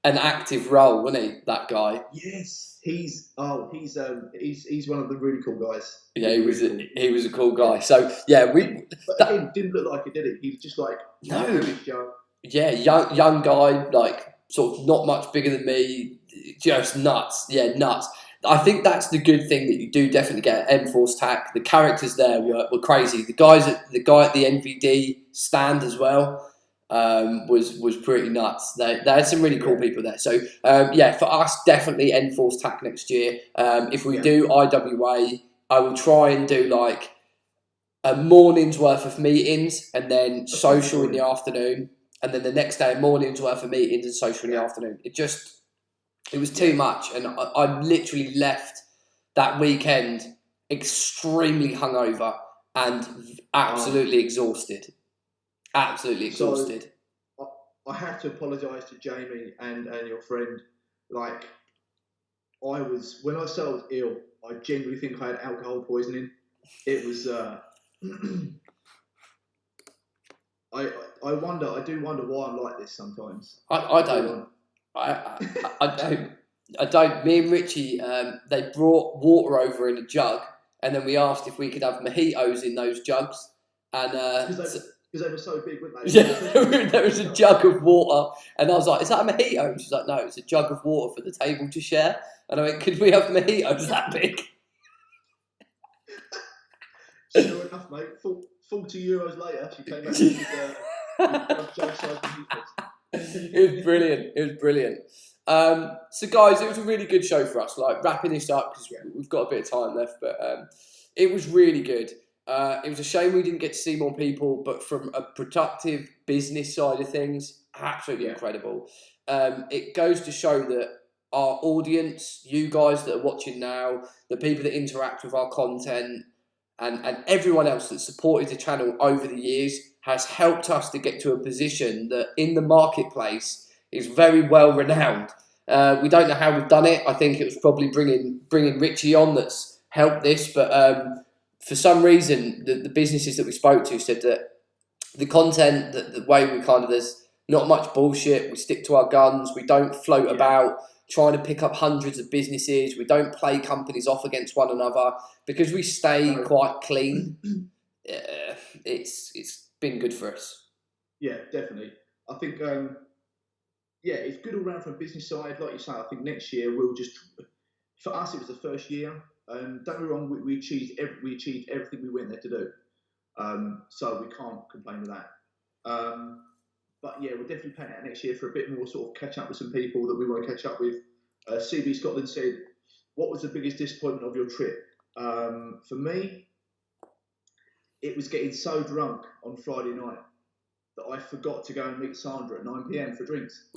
an active role, wasn't he? That guy. Yes, he's one of the really cool guys. Yeah, he was a cool guy. So yeah, But again, didn't look like it, did it? He was just like young guy, like sort of not much bigger than me, just nuts. Yeah, nuts. I think that's the good thing that you do definitely get at Enforce TAC. The characters there were crazy. The guy at the NVD stand as well was pretty nuts. They had some really cool people there. So for us, definitely Enforce TAC next year. If we do IWA, I will try and do like a morning's worth of meetings and then social in the afternoon, and then the next day a morning's worth of meetings and social in the afternoon. It was too much, and I literally left that weekend extremely hungover and absolutely exhausted. Absolutely exhausted. So, I have to apologise to Jamie and your friend. Like, when I said I was ill, I genuinely think I had alcohol poisoning. It was. I do wonder why I'm like this sometimes. I don't. I don't. Me and Richie, they brought water over in a jug, and then we asked if we could have mojitos in those jugs, and because they were so big, weren't they? Yeah, there was a jug of water, and I was like, "Is that a mojito?" And she's like, "No, it's a jug of water for the table to share." And I went, "Could we have mojitos that big?" Sure enough, mate. €40 later, she came back with jug-sized mojitos. It was brilliant. So guys, it was a really good show for us. Like wrapping this up because we've got a bit of time left, but it was really good. It was a shame we didn't get to see more people, but from a productive business side of things, absolutely incredible. It goes to show that our audience, you guys that are watching now, the people that interact with our content, and everyone else that supported the channel over the years has helped us to get to a position that in the marketplace is very well renowned. We don't know how we've done it. I think it was probably bringing Richie on that's helped this, but for some reason, the businesses that we spoke to said that the content, the way we kind of, there's not much bullshit. We stick to our guns. We don't float about trying to pick up hundreds of businesses. We don't play companies off against one another because we stay quite clean. It's been good for us. Yeah, definitely. I think it's good all round from a business side. Like you say, I think next year we'll just, for us it was the first year. Don't get me wrong, we achieved everything we went there to do. So we can't complain with that. But yeah, we're definitely planning out next year for a bit more sort of catch up with some people that we want to catch up with. CB Scotland said, what was the biggest disappointment of your trip? For me, it was getting so drunk on Friday night that I forgot to go and meet Sandra at 9 p.m. for drinks.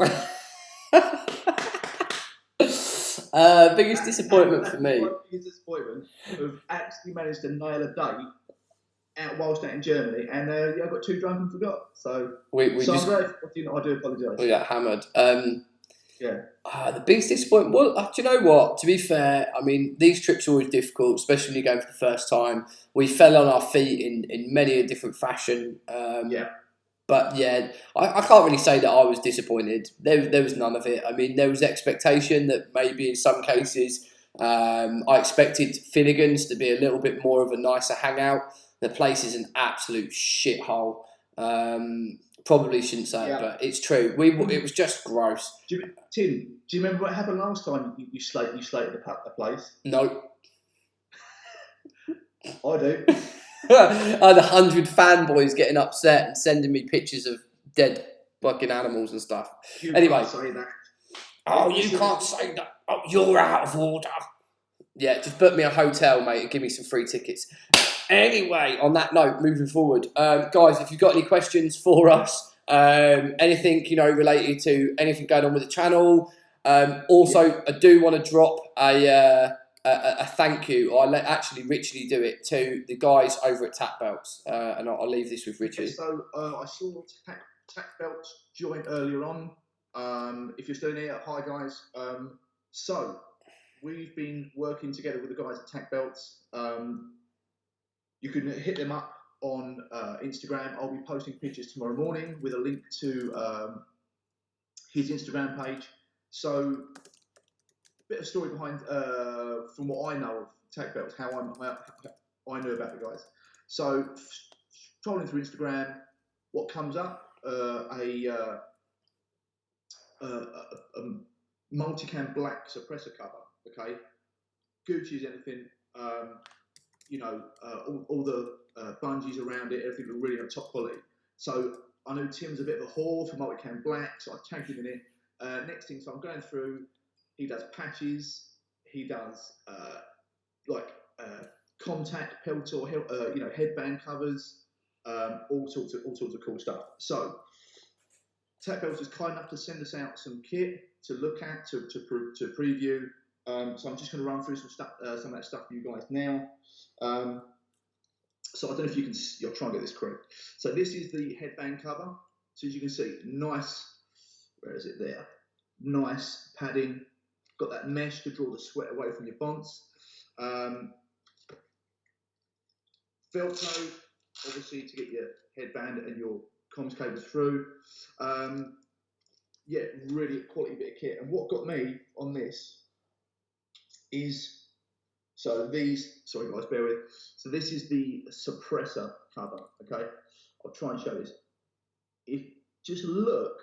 Biggest disappointment for me. Biggest disappointment of actually managed to nail a date out whilst out in Germany, and I got too drunk and forgot. So Sandra, I do apologise. We got hammered. The biggest disappointment. Well, do you know what? To be fair, I mean, these trips are always difficult, especially when you're going for the first time. We fell on our feet in many a different fashion. But yeah, I can't really say that I was disappointed. There was none of it. I mean, there was expectation that maybe in some cases I expected Finnegan's to be a little bit more of a nicer hangout. The place is an absolute shithole. Probably shouldn't say it, but it's true. It was just gross. Tim, do you remember what happened last time you slated the place? No. I do. I had 100 fanboys getting upset and sending me pictures of dead fucking animals and stuff. Anyway. Can't say that. Oh, you can't say that. Oh, you're out of order. Yeah, just book me a hotel, mate, and give me some free tickets. Anyway, on that note, moving forward, guys, if you've got any questions for us, anything related to anything going on with the channel, also I do want to drop a thank you. I'll let actually Richie do it to the guys over at Tack Belts, and I'll leave this with Richie. Okay, so I saw Tack Belts join earlier on. If you're still in here, hi guys. So we've been working together with the guys at Tack Belts. You can hit them up on Instagram. I'll be posting pictures tomorrow morning with a link to his Instagram page. So, bit of story behind, from what I know of Tack Belts, how I know about the guys. So, scrolling through Instagram, what comes up? A multicam black suppressor cover. Okay, Gucci's anything. All the bungees around it, everything looked really top quality. So I know Tim's a bit of a whore for multicam black, so I tagged him in it. Next thing, so I'm going through. He does patches. He does contact Peltor, headband covers, all sorts of cool stuff. So Tack Belts is kind enough to send us out some kit to look at, to preview. So I'm just going to run through some of that stuff for you guys now. So I don't know if you can. I'll try and get this correct. So this is the headband cover. So as you can see, nice. Where is it there? Nice padding. Got that mesh to draw the sweat away from your bonds. Velcro, obviously, to get your headband and your comms cables through. Really quality bit of kit. And what got me on this is. So these, sorry guys, bear with. So this is the suppressor cover, okay? I'll try and show this. Just look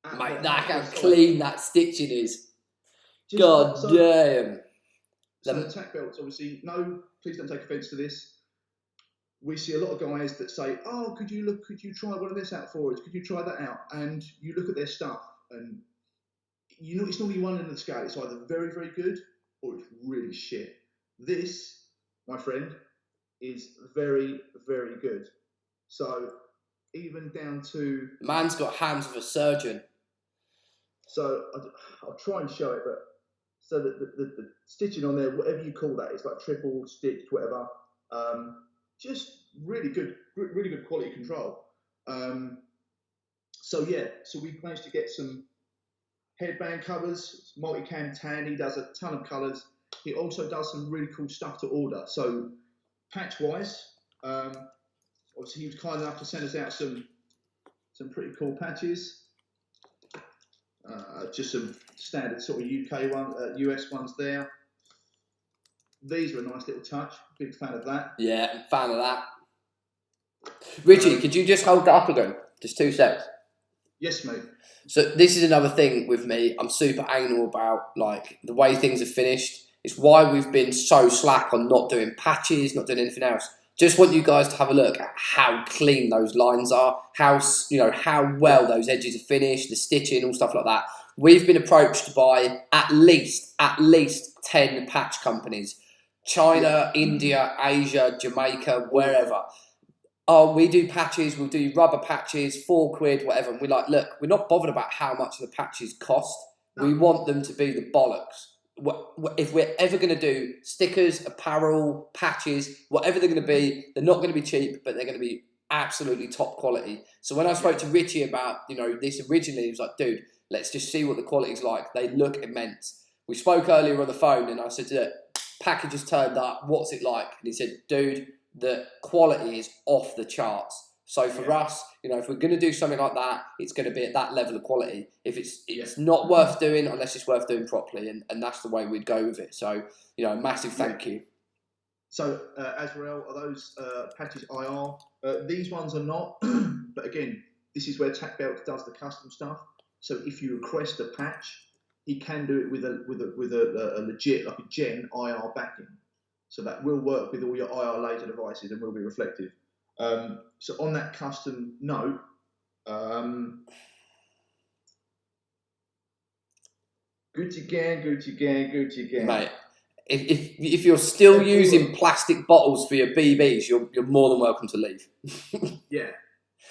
at mate, that how clean that stitching is. Damn. So Tack Belts, obviously, no, please don't take offence to this. We see a lot of guys that say, oh, could you try one of this out for us? Could you try that out? And you look at their stuff and it's normally one end of the scale. It's either very, very good or it's really shit. This, my friend, is very, very good. So even down to... Man's got hands of a surgeon. So I'll try and show it, but so the stitching on there, whatever you call that, it's like triple stitched, whatever. Just really good quality control. So we managed to get some headband covers, multicam tan. He does a ton of colours. He also does some really cool stuff to order. So patch wise, obviously he was kind enough to send us out some pretty cool patches. Just some standard sort of UK US ones there. These are a nice little touch. Big fan of that. Yeah, I'm fan of that. Richie, could you just hold that up again? Just 2 seconds. Yes, mate. So this is another thing with me. I'm super anal about like the way things are finished. It's why we've been so slack on not doing patches, not doing anything else. Just want you guys to have a look at how clean those lines are, how well those edges are finished, the stitching, all stuff like that. We've been approached by at least 10 patch companies. China, India, Asia, Jamaica, wherever. Oh, we do patches, we'll do rubber patches, £4, whatever. And we're like, look, we're not bothered about how much the patches cost. No. We want them to be the bollocks. If we're ever going to do stickers, apparel, patches, whatever they're going to be, they're not going to be cheap, but they're going to be absolutely top quality. So when I spoke to Richie about, this originally, he was like, dude, let's just see what the quality's like. They look immense. We spoke earlier on the phone and I said, package has turned up. What's it like? And he said, dude, the quality is off the charts. So for us, if we're going to do something like that, it's going to be at that level of quality. If it's not worth doing unless it's worth doing properly, and that's the way we'd go with it. So, massive thank you. So, Azrael, are those patches IR? These ones are not, but again, this is where Tack Belt does the custom stuff. So if you request a patch, he can do it with a legit, like a Gen IR backing. So that will work with all your IR laser devices and will be reflective. So on that custom note, Gucci gang. Mate, if you're still using plastic bottles for your BBs, you're more than welcome to leave. Yeah,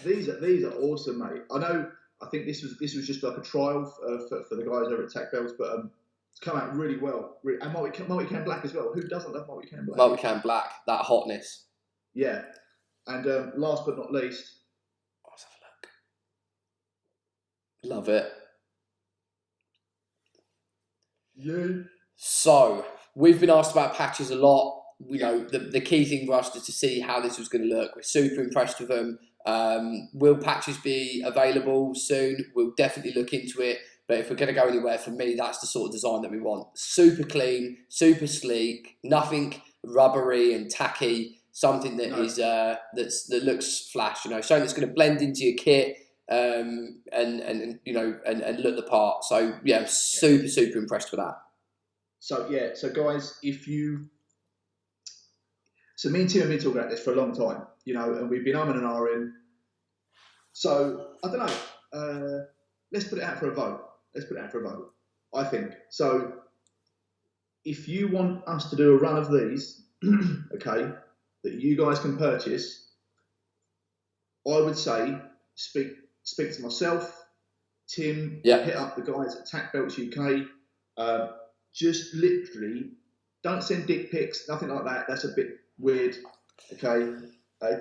these are awesome, mate. I think this was just like a trial for the guys over at Tack Belts, but it's come out really well. And multicam black as well. Who doesn't love multicam black? Multicam black, that hotness. Yeah. And last but not least, let's have a look. Love it. Yeah. So we've been asked about patches a lot. The key thing for us is to see how this was going to look. We're super impressed with them. Will patches be available soon? We'll definitely look into it. But if we're going to go anywhere, for me, that's the sort of design that we want. Super clean, super sleek, nothing rubbery and tacky. Something that is that looks flash, something that's going to blend into your kit and look the part. So super impressed with that. So guys, me and Tim have been talking about this for a long time, and we've been umming and ahhing. So I don't know. Let's put it out for a vote. I think so. If you want us to do a run of these, okay, that you guys can purchase, I would say speak to myself, Tim, hit up the guys at Tack Belts UK. Just literally don't send dick pics, nothing like that. That's a bit weird. Okay,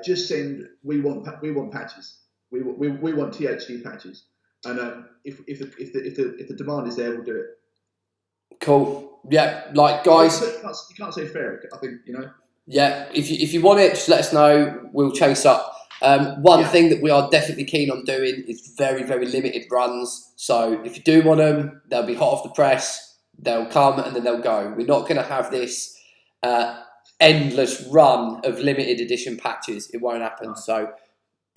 just send. We want patches. We want THG patches, and if the demand is there, we'll do it. Cool. Yeah, like guys, you can't say fair. I think Yeah, if you want it, just let us know. We'll chase up. One thing that we are definitely keen on doing is very, very limited runs. So if you do want them, they'll be hot off the press. They'll come and then they'll go. We're not going to have this endless run of limited edition patches. It won't happen. So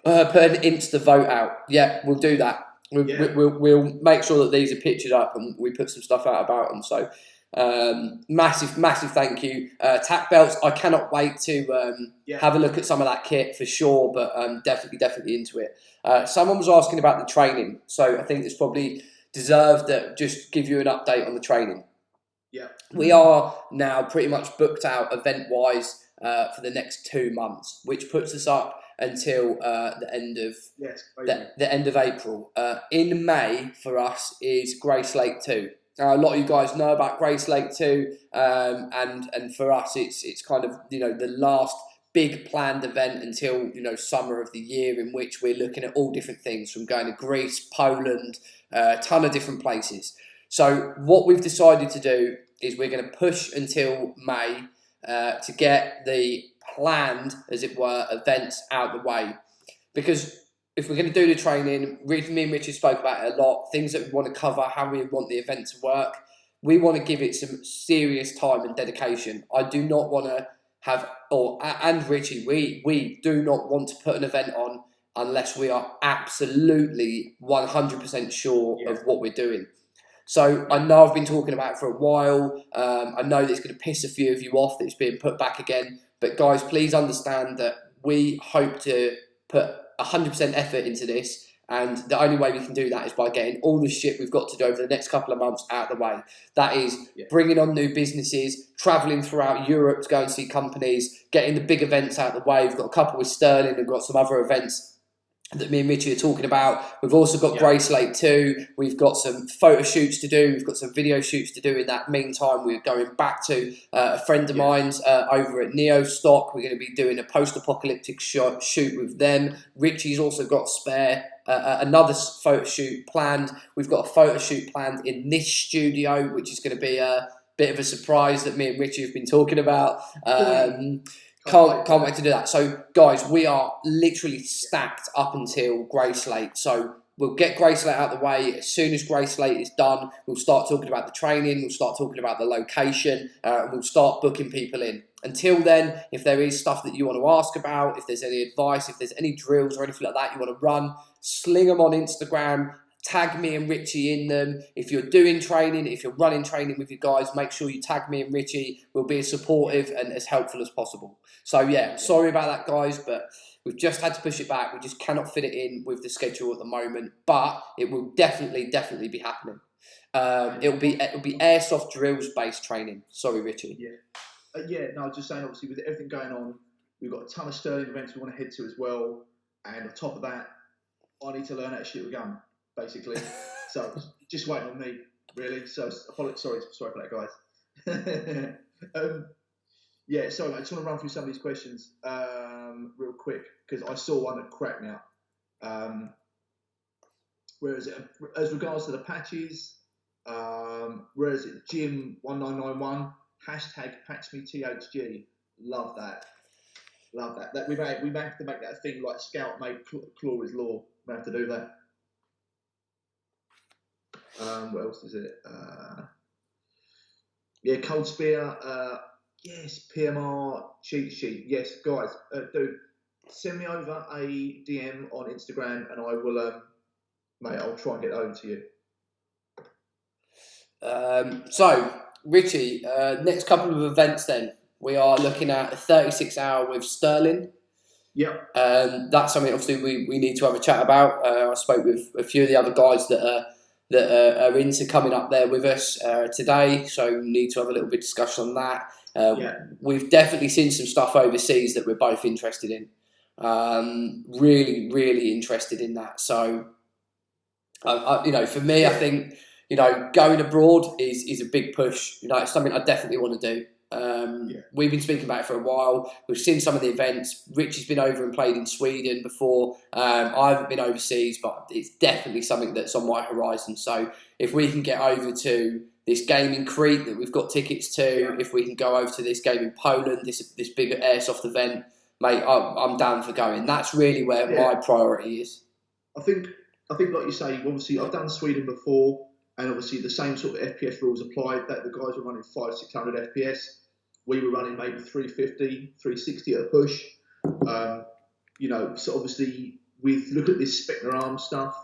put an Insta vote out. Yeah, we'll do that. We'll make sure that these are pictured up and we put some stuff out about them. So massive thank you. Tack Belts, I cannot wait to have a look at some of that kit for sure, but definitely into it. Someone was asking about the training, so I think there's probably deserve that. Just give you an update on the training. Yeah. We are now pretty much booked out event-wise for the next 2 months, which puts us up until the end of the end of April. In May for us is Grace Lake 2. A lot of you guys know about Grace Lake 2, and for us it's kind of the last big planned event until summer of the year, in which we're looking at all different things, from going to Greece, Poland, a ton of different places. So what we've decided to do is we're going to push until May to get the planned, as it were, events out of the way. Because if we're going to do the training, me and Richie spoke about it a lot, things that we want to cover, how we want the event to work. We want to give it some serious time and dedication. I do not want to have, and Richie, we do not want to put an event on unless we are absolutely 100% sure of what we're doing. So I know I've been talking about it for a while. I know that it's going to piss a few of you off that it's being put back again. But guys, please understand that we hope to put 100% effort into this. And the only way we can do that is by getting all the shit we've got to do over the next couple of months out of the way. That is bringing on new businesses, travelling throughout Europe to go and see companies, getting the big events out of the way. We've got a couple with Sterling and got some other events that me and Richie are talking about. We've also got Grace Lake 2. We've got some photo shoots to do. We've got some video shoots to do. In that meantime, we're going back to a friend of mine's over at Neo Stock. We're going to be doing a post-apocalyptic shoot with them. Richie's also got another photo shoot planned. We've got a photo shoot planned in this studio, which is going to be a bit of a surprise that me and Richie have been talking about. Can't wait to do that. So, guys, we are literally stacked up until Grace Lake. So we'll get Grace Lake out of the way. As soon as Grace Lake is done, we'll start talking about the training. We'll start talking about the location. And we'll start booking people in. Until then, if there is stuff that you want to ask about, if there's any advice, if there's any drills or anything like that you want to run, sling them on Instagram. Tag me and Richie in them. If you're doing training, if you're running training with you guys, make sure you tag me and Richie. We'll be as supportive and as helpful as possible. So sorry about that, guys, but we've just had to push it back. We just cannot fit it in with the schedule at the moment, but it will definitely be happening. It'll be airsoft drills based training. Sorry, Richie. No, I was just saying, obviously with everything going on, we've got a ton of Sterling events we want to head to as well, and on top of that, I need to learn how to shoot a gun, basically. So just waiting on me, really. So sorry for that, guys. Sorry, I just want to run through some of these questions real quick, because I saw one that cracked me up. Where is it? As regards to the patches, where is it? Jim1991 #PatchMeTHG. Love that. That we may have to make that a thing, like Scout made Claw is Law. We have to do that. What else is it? Cold Spear. Yes, PMR cheat sheet. Yes, guys, dude, send me over a DM on Instagram, and I will, mate, I'll try and get it over to you. So, Richie, next couple of events then. We are looking at a 36-hour with Sterling. Yep. That's something obviously we need to have a chat about. I spoke with a few of the other guys that are into coming up there with us today, so we need to have a little bit of discussion on that. We've definitely seen some stuff overseas that we're both interested in. Really interested in that. So, for me, I think going abroad is a big push. It's something I definitely want to do. We've been speaking about it for a while. We've seen some of the events. Richie's been over and played in Sweden before. I haven't been overseas, but it's definitely something that's on my horizon. So if we can get over to this game in Crete that we've got tickets to, if we can go over to this game in Poland, this big airsoft event, mate, I'm down for going. That's really where my priority is. I think like you say, obviously I've done Sweden before, and obviously the same sort of FPS rules applied. That the guys were running 500-600 FPS. We were running maybe 350, 360 at a push. So obviously we've looked at this Spectre Arms stuff.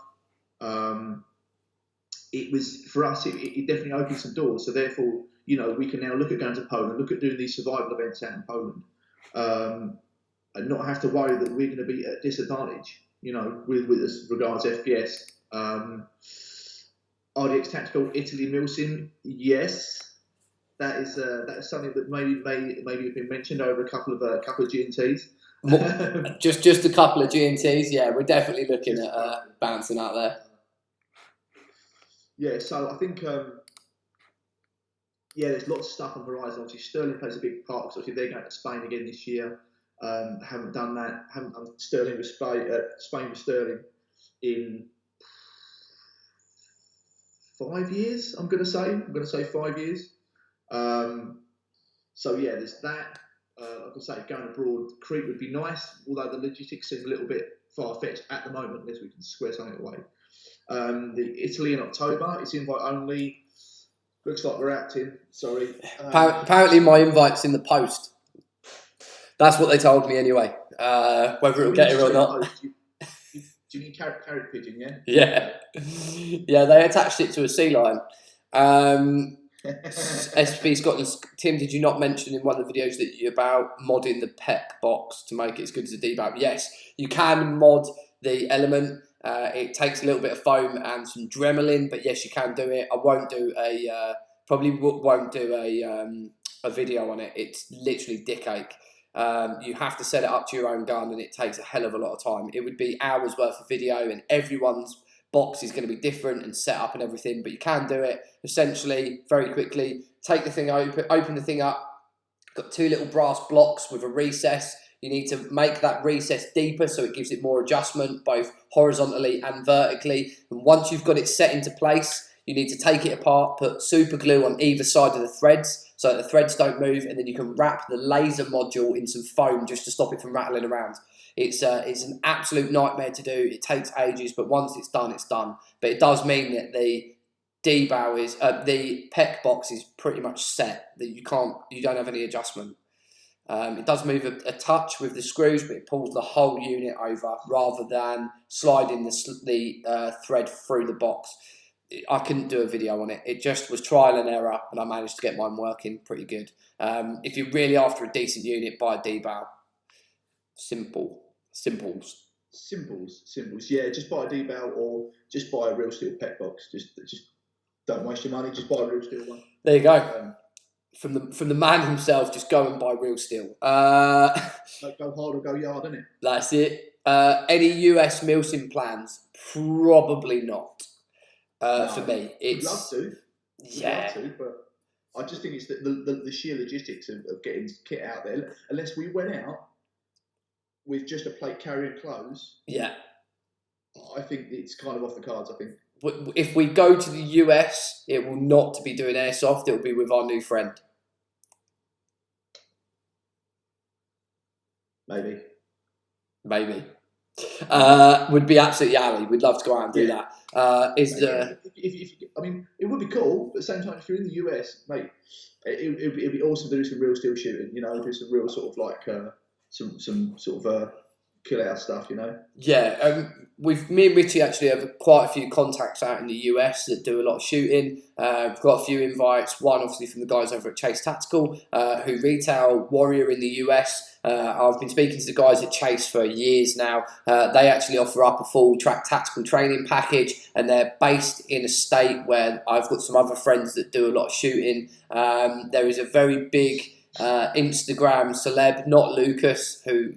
It was, for us, it definitely opened some doors. So therefore, we can now look at going to Poland, look at doing these survival events out in Poland, and not have to worry that we're going to be at a disadvantage, with as regards FPS. RDX Tactical Italy Milsim, yes. That is something that maybe have been mentioned over a couple of G&Ts. Just a couple of G&Ts. Yeah, we're definitely looking at bouncing out there. Yeah, so I think there's lots of stuff on the horizon. Obviously, Sterling plays a big part because obviously they're going to Spain again this year. Haven't done that. Haven't done Sterling with Spain with Sterling in 5 years. I'm going to say 5 years. So yeah, there's that. Like I say, going abroad, Crete would be nice, although the logistics seem a little bit far-fetched at the moment, unless we can square something away. The Italy in October, it's invite only. Looks like we're out, Tim. Sorry. Apparently my invite's in the post. That's what they told me anyway. Whether it'll get here or not. Do you mean carrot pigeon, yeah? Yeah. Yeah, they attached it to a sea lion. SP Scotland. Tim, did you not mention in one of the videos that you about modding the PEC box to make it as good as a debug? Yes, you can mod the element. It takes a little bit of foam and some Dremel, but yes, you can do it. I won't do won't do a video on it. It's literally dick ache. You have to set it up to your own gun, and it takes a hell of a lot of time. It would be hours worth of video, and everyone's box is going to be different and set up and everything, but you can do it essentially very quickly. Take the thing open the thing up. Got two little brass blocks with a recess. You need to make that recess deeper so it gives it more adjustment both horizontally and vertically. And once you've got it set into place, you need to take it apart, put super glue on either side of the threads so that the threads don't move, and then you can wrap the laser module in some foam just to stop it from rattling around. It's an absolute nightmare to do. It takes ages, but once it's done, it's done. But it does mean that the the PEC box is pretty much set. That you don't have any adjustment. It does move a touch with the screws, but it pulls the whole unit over rather than sliding the thread through the box. I couldn't do a video on it. It just was trial and error, and I managed to get mine working pretty good. If you're really after a decent unit, buy a D-bow. Simples. Yeah, just buy a D-bow or just buy a real steel PEC box. Just don't waste your money. Just buy a real steel one. There you go. From the man himself, just go and buy real steel. Go hard or go yard, innit? That's it. Any US Milsim plans? Probably not. No, for me, it's. I'd love to. Yeah. Love to, but I just think it's the sheer logistics of getting kit out there. Unless we went out with just a plate carrying clothes. Yeah. I think it's kind of off the cards. I think. If we go to the US, it will not be doing airsoft. It will be with our new friend. Maybe. Would be absolutely alley. We'd love to go out and do that. I mean, it would be cool, but at the same time, if you're in the US, mate, it'd be awesome to do some real steel shooting. You know, do some real sort of like some sort of kill out stuff. You know. Yeah, me and Richie actually have quite a few contacts out in the US that do a lot of shooting. We've got a few invites. One, obviously, from the guys over at Chase Tactical, who retail Warrior in the US. I've been speaking to the guys at Chase for years now. They actually offer up a full track tactical training package, and they're based in a state where I've got some other friends that do a lot of shooting. There is a very big Instagram celeb, not Lucas, who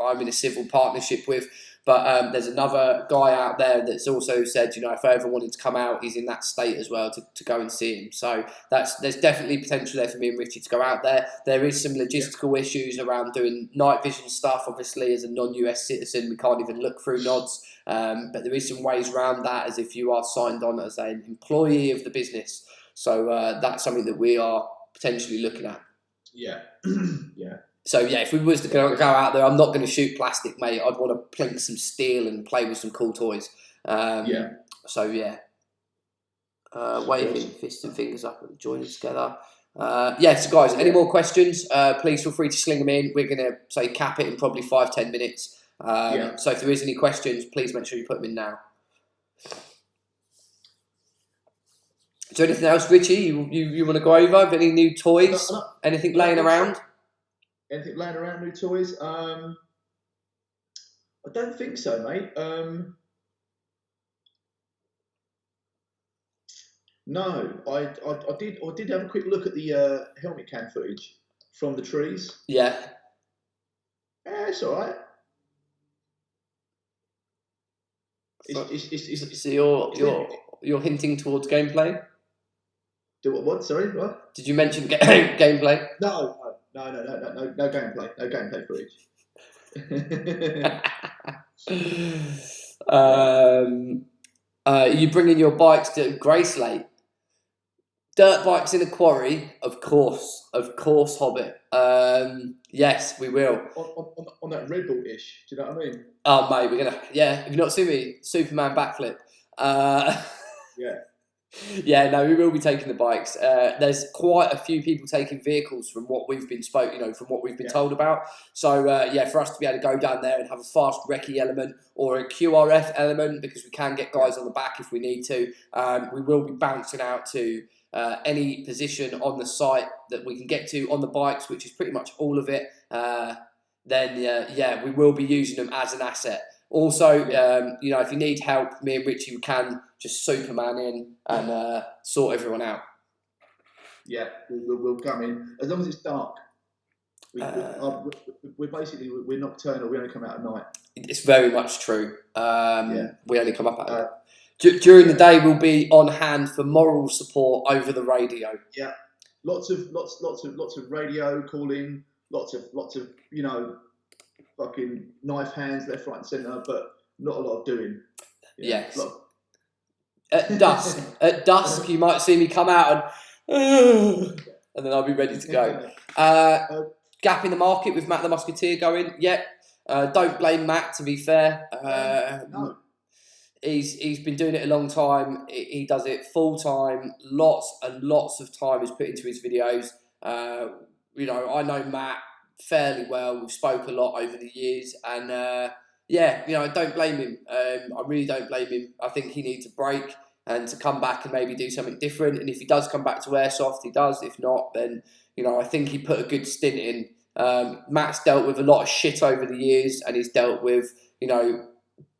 I'm in a civil partnership with, but there's another guy out there that's also said, you know, if I ever wanted to come out, he's in that state as well to go and see him. So there's definitely potential there for me and Richie to go out there. There is some logistical issues around doing night vision stuff. Obviously, as a non-US citizen, we can't even look through nods, but there is some ways around that as if you are signed on as an employee of the business. So that's something that we are potentially looking at. Yeah. Yeah. So yeah, if we was to go out there, I'm not going to shoot plastic, mate. I'd want to plink some steel and play with some cool toys. So yeah, waving fists and fingers up and joining together. So guys, any more questions? Please feel free to sling them in. We're going to say cap it in probably 5-10 minutes. So if there is any questions, please make sure you put them in now. Is there anything else, Richie, you want to go over? Any new toys? Anything laying around? Anything laying around, new toys? I don't think so, mate. No, I did have a quick look at the helmet cam footage from the trees. Yeah. Yeah, it's all right. So, It's so you're hinting towards gameplay? do what? Sorry, what? Did you mention gameplay? No gameplay. No gameplay footage. You bringing your bikes to Gracelate? Dirt bikes in a quarry, of course, Hobbit. Yes, we will. On that Red Bull-ish, do you know what I mean? Oh, mate, we're gonna. Yeah, have you not seen me? Superman backflip. Yeah. Yeah, no, we will be taking the bikes. There's quite a few people taking vehicles from what we've been from what we've been told about. So yeah, for us to be able to go down there and have a fast recce element or a QRF element, because we can get guys on the back if we need to. We will be bouncing out to any position on the site that we can get to on the bikes, which is pretty much all of it. Then yeah, we will be using them as an asset. Also, if you need help, me and Richie can just Superman in and sort everyone out. Yeah, we'll come in as long as it's dark. We're basically nocturnal. We only come out at night. It's very much true. We only come up at night. During the day, we'll be on hand for moral support over the radio. Yeah, lots of radio calling. Lots of fucking knife hands left, right, and centre, but not a lot of doing. Yes. At dusk, you might see me come out and then I'll be ready to go. Gap in the market with Matt the Musketeer going. Yep. Don't blame Matt, to be fair. No. He's been doing it a long time. He does it full time. Lots and lots of time is put into his videos. I know Matt fairly well. We've spoke a lot over the years, and I don't blame him. I really don't blame him. I think he needs a break and to come back and maybe do something different. And if he does come back to airsoft, he does. If not, then I think he put a good stint in. Matt's dealt with a lot of shit over the years, and he's dealt with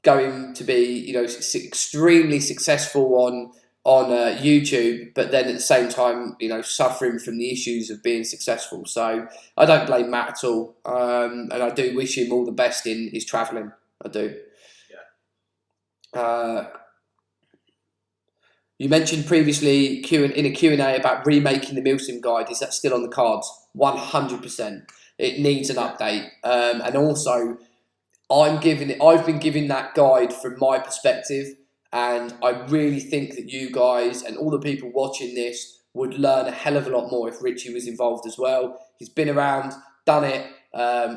going to be extremely successful on YouTube, but then at the same time suffering from the issues of being successful. So I don't blame Matt at all, and I do wish him all the best in his travelling. I do. Yeah. You mentioned previously in a Q&A about remaking the Milsim guide. Is that still on the cards? 100%. It needs an update, and also I've been giving that guide from my perspective, and I really think that you guys and all the people watching this would learn a hell of a lot more if Richie was involved as well. He's been around, done it,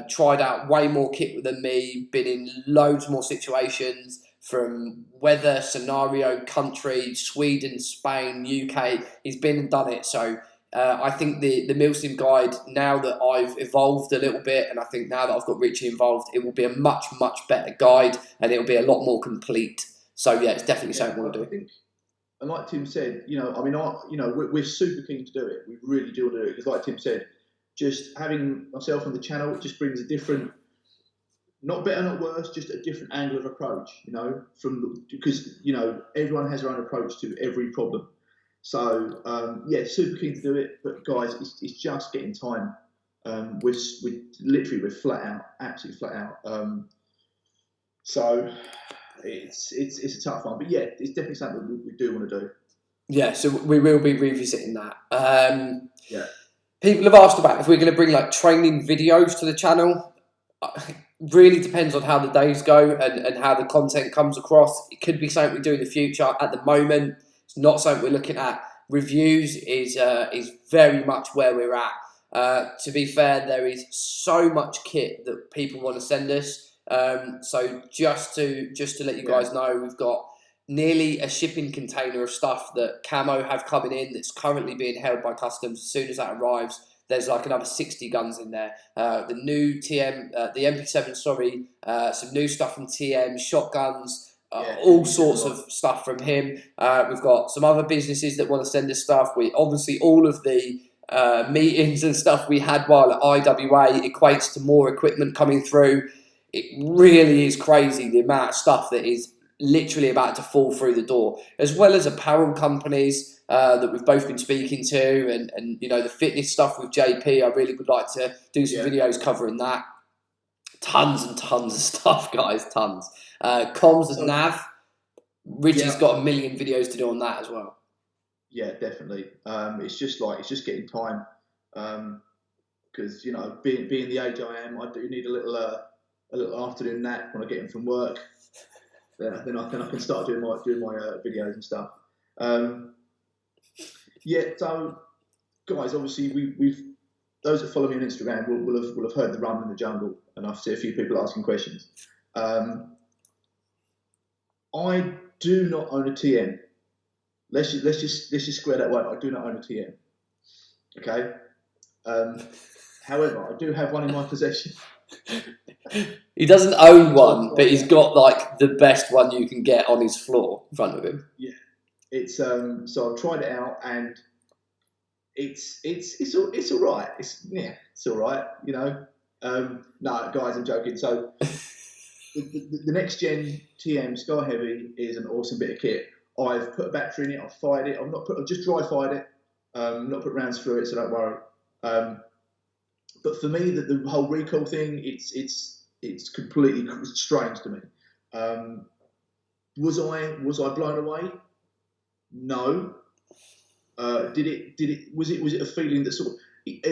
tried out way more kit than me, been in loads more situations, from weather, scenario, country, Sweden, Spain, UK. He's been and done it. So I think the Milsim guide, now that I've evolved a little bit, and I think now that I've got Richie involved, it will be a much, much better guide, and it'll be a lot more complete. So yeah, it's definitely something we'll do. I think, and like Tim said, we're super keen to do it. We really do want to do it because, like Tim said, just having myself on the channel, it just brings a different, not better, not worse, just a different angle of approach. Because everyone has their own approach to every problem. So super keen to do it, but guys, it's just getting time. We're flat out, absolutely flat out. So it's a tough one, but yeah, it's definitely something we do want to do. Yeah, so we will be revisiting that. Yeah. People have asked about if we're going to bring training videos to the channel. Really depends on how the days go and how the content comes across. It could be something we do in the future. At the moment, it's not something we're looking at. Reviews is very much where we're at. To be fair, there is so much kit that people want to send us. So just to let you guys know, we've got nearly a shipping container of stuff that Camo have coming in that's currently being held by customs. As soon as that arrives, there's another 60 guns in there. The new TM, the MP7, some new stuff from TM, shotguns, all sorts of stuff from him. We've got some other businesses that want to send us stuff. We obviously, all of the meetings and stuff we had while at IWA equates to more equipment coming through. It really is crazy the amount of stuff that is literally about to fall through the door, as well as apparel companies that we've both been speaking to, and you know, the fitness stuff with JP. I really would like to do some videos covering that. Tons and tons of stuff, guys, tons. Comms and Nav. Richie's got a million videos to do on that as well. Yeah, definitely. It's just getting time, because you know, being the age I am, I do need a little afternoon nap when I get in from work. Then I can start doing my videos and stuff. So guys, obviously we've those that follow me on Instagram will have heard the Run in the Jungle, and I've seen a few people asking questions. I do not own a TM. Let's just square that away. I do not own a TM. Okay. However, I do have one in my possession. He doesn't own one, but he's got like the best one you can get on his floor in front of him. Yeah, it's so I've tried it out, and it's all right. It's all right. You know, no, guys, I'm joking. So the next gen TM Sky Heavy is an awesome bit of kit. I've put a battery in it. I've fired it. I've just dry fired it. Not put rounds through it, so don't worry. But for me, the whole recall thing, it's completely strange to me. Was I blown away? No. Was it a feeling that sort of,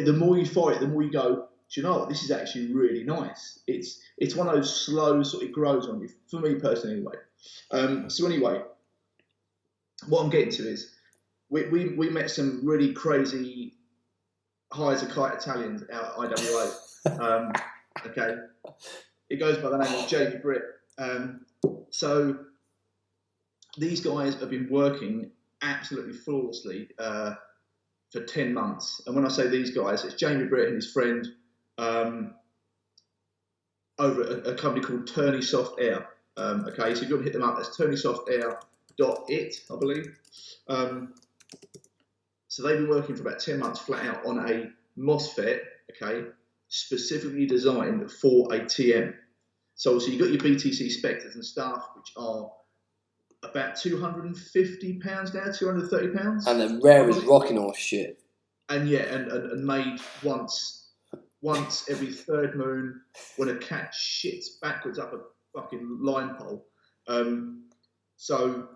the more you fire it, the more you go, do you know what, this is actually really nice. It's one of those slow sort of, it grows on you. For me personally, anyway. So anyway, what I'm getting to is we met some really crazy high as a kite Italians out at IWA. Okay, it goes by the name of Jamie Britt. So these guys have been working absolutely flawlessly for 10 months. And when I say these guys, it's Jamie Britt and his friend over at a company called Turney Soft Air. Okay, so if you want to hit them up, that's turnysoftair.it, I believe. So they've been working for about 10 months flat out on a MOSFET, okay, specifically designed for a TM. So you've got your BTC Spectres and stuff, which are about £250 now, £230. And the rare is rocking horse shit. And yeah, and made once every third moon when a cat shits backwards up a fucking line pole. So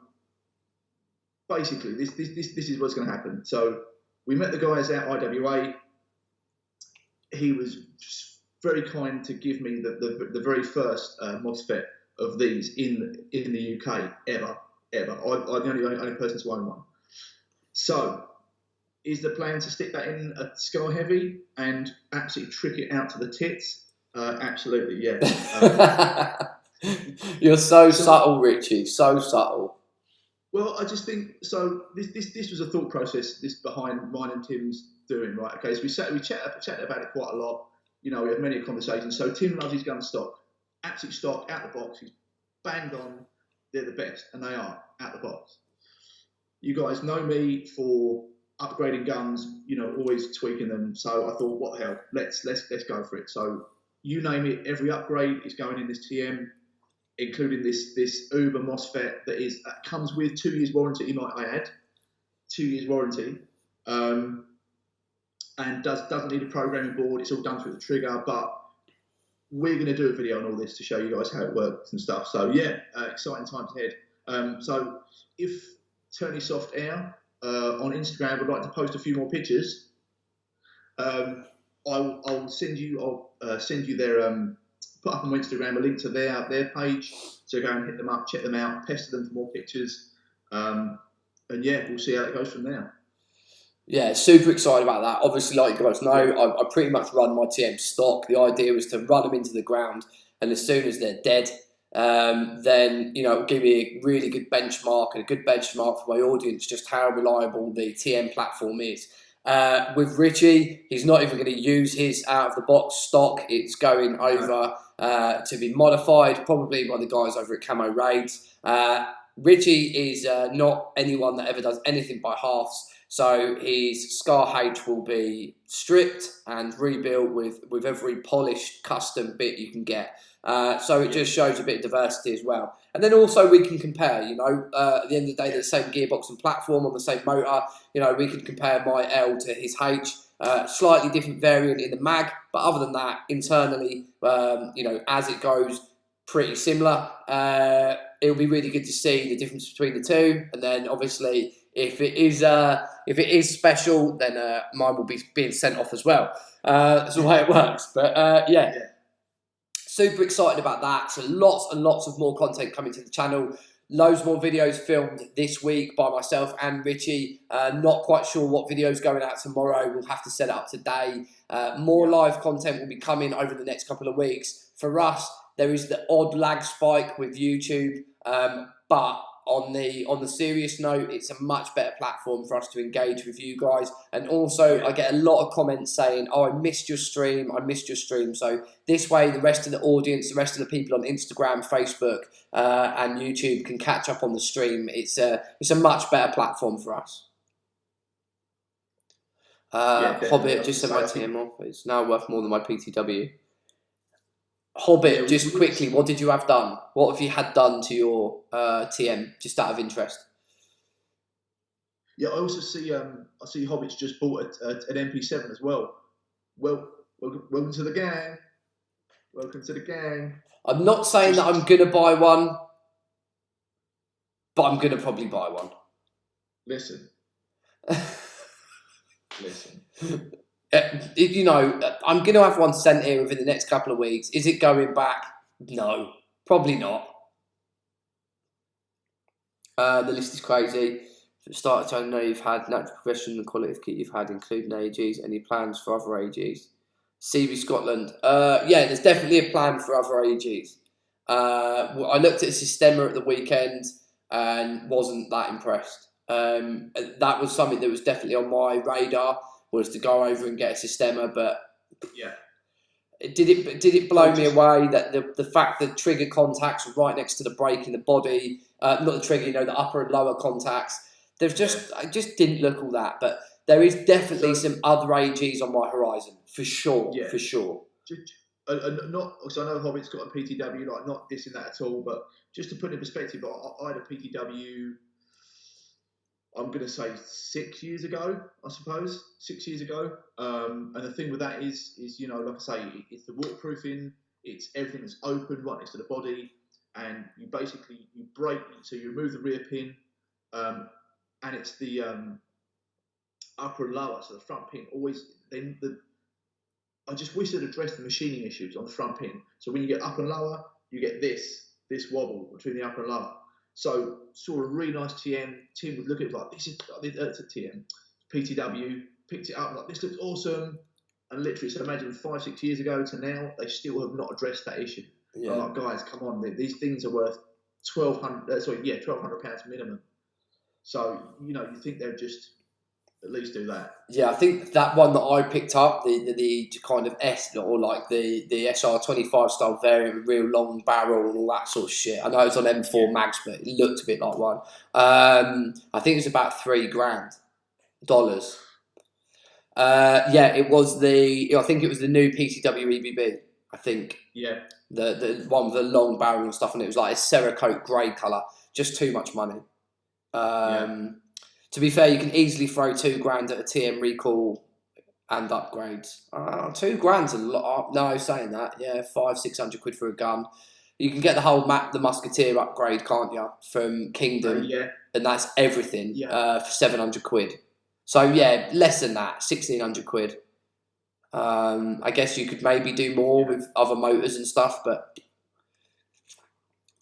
basically, this is what's going to happen. So we met the guys at IWA. He was just very kind to give me the very first MOSFET of these in the UK ever. I'm the only person to own one. So, is the plan to stick that in a Sky Heavy and absolutely trick it out to the tits? Absolutely, yeah. You're so subtle, Richie. So subtle. Well, I just think so. This was a thought process behind mine and Tim's doing, right? Okay, so we chatted about it quite a lot. You know, we had many conversations. So Tim loves his gun stock, absolute stock, out the box. He's banged on. They're the best, and they are out the box. You guys know me for upgrading guns. You know, always tweaking them. So I thought, what the hell? Let's go for it. So you name it, every upgrade is going in this TM, including this Uber MOSFET that comes with 2 years warranty. Might I add, 2 years warranty. And doesn't need a programming board. It's all done through the trigger. But we're going to do a video on all this to show you guys how it works and stuff. So yeah, exciting times ahead. So if Turney Soft Air on Instagram would like to post a few more pictures, I'll send you their put up on Instagram a link to their page. So go and hit them up, check them out, pester them for more pictures, and yeah, we'll see how it goes from there. Yeah, super excited about that. Obviously, like you guys know, I pretty much run my TM stock. The idea was to run them into the ground, and as soon as they're dead, then you know, it'll give me a really good benchmark and a good benchmark for my audience just how reliable the TM platform is. With Richie, he's not even going to use his out of the box stock. It's going over to be modified, probably by the guys over at Camo Raids. Richie is not anyone that ever does anything by halves. So his Scar H will be stripped and rebuilt with every polished custom bit you can get. So it just shows a bit of diversity as well. And then also we can compare, at the end of the day, they're the same gearbox and platform on the same motor. We can compare my L to his H. Slightly different variant in the mag, but other than that, internally, as it goes, pretty similar. It'll be really good to see the difference between the two, and then obviously if it is special, then mine will be being sent off as well. That's the way it works. But super excited about that. So lots and lots of more content coming to the channel. Loads more videos filmed this week by myself and Richie. Not quite sure what video's going out tomorrow. We'll have to set it up today. More live content will be coming over the next couple of weeks. For us, there is the odd lag spike with YouTube, but on the serious note, it's a much better platform for us to engage with you guys. And also, I get a lot of comments saying, "Oh, I missed your stream. I missed your stream." So this way, the rest of the audience, the rest of the people on Instagram, Facebook, and YouTube can catch up on the stream. It's a much better platform for us. Hobbit just sent my TM off. It's now worth more than my PTW. Hobbit, just quickly, what did you have done? What have you had done to your TM, just out of interest? Yeah, I also see Hobbit's just bought an MP7 as well. Welcome to the gang. Welcome to the gang. I'm not saying that I'm going to buy one, but I'm going to probably buy one. Listen. Listen. I'm going to have one sent here within the next couple of weeks. Is it going back? No, probably not. The list is crazy. For the start, I know you've had natural progression in the quality of kit you've had, including AGs. Any plans for other AGs? CB Scotland. There's definitely a plan for other AGs. I looked at a Systema at the weekend and wasn't that impressed. That was something that was definitely on my radar, was to go over and get a Systema, but did it blow me away that the fact that trigger contacts were right next to the brake in the body, not the trigger, the upper and lower contacts. I just didn't look all that, but there is definitely some other AGs on my horizon for sure. Yeah. For sure. Not, so I know Hobbit's got a PTW, like not dissing that at all, but just to put it in perspective, I had a PTW. I'm going to say 6 years ago, I suppose. 6 years ago. And the thing with that is like I say, it's the waterproofing, it's everything that's open right next to the body, and you brake, so you remove the rear pin, and it's the upper and lower, so the front pin always. I just wish they'd addressed the machining issues on the front pin. So when you get up and lower, you get this wobble between the upper and lower. So saw a really nice TM. Tim would look at it like, this is a TM, PTW. Picked it up like, this looks awesome. And literally, so imagine 5-6 years ago to now, they still have not addressed that issue. Yeah. I'm like, guys, come on, these things are worth £1,200 minimum. So you think they'll just at least do that. Yeah, I think that one that I picked up, the kind of S, or like the SR25 style variant with real long barrel and all that sort of shit. I know it's on M4 mags, but it looked a bit like one. I think it was about $3,000. It was I think it was the new PTW EBB. I think. Yeah. The one with the long barrel and stuff, and it was like a Cerakote grey colour. Just too much money. To be fair, you can easily throw $2,000 at a TM recall and upgrades. $2,000's a lot. No, saying that, yeah, 500-600 quid for a gun. You can get the whole map, the Musketeer upgrade, can't you, from Kingdom? And that's everything for 700 quid. So yeah, less than that, 1,600 quid. I guess you could maybe do more with other motors and stuff, but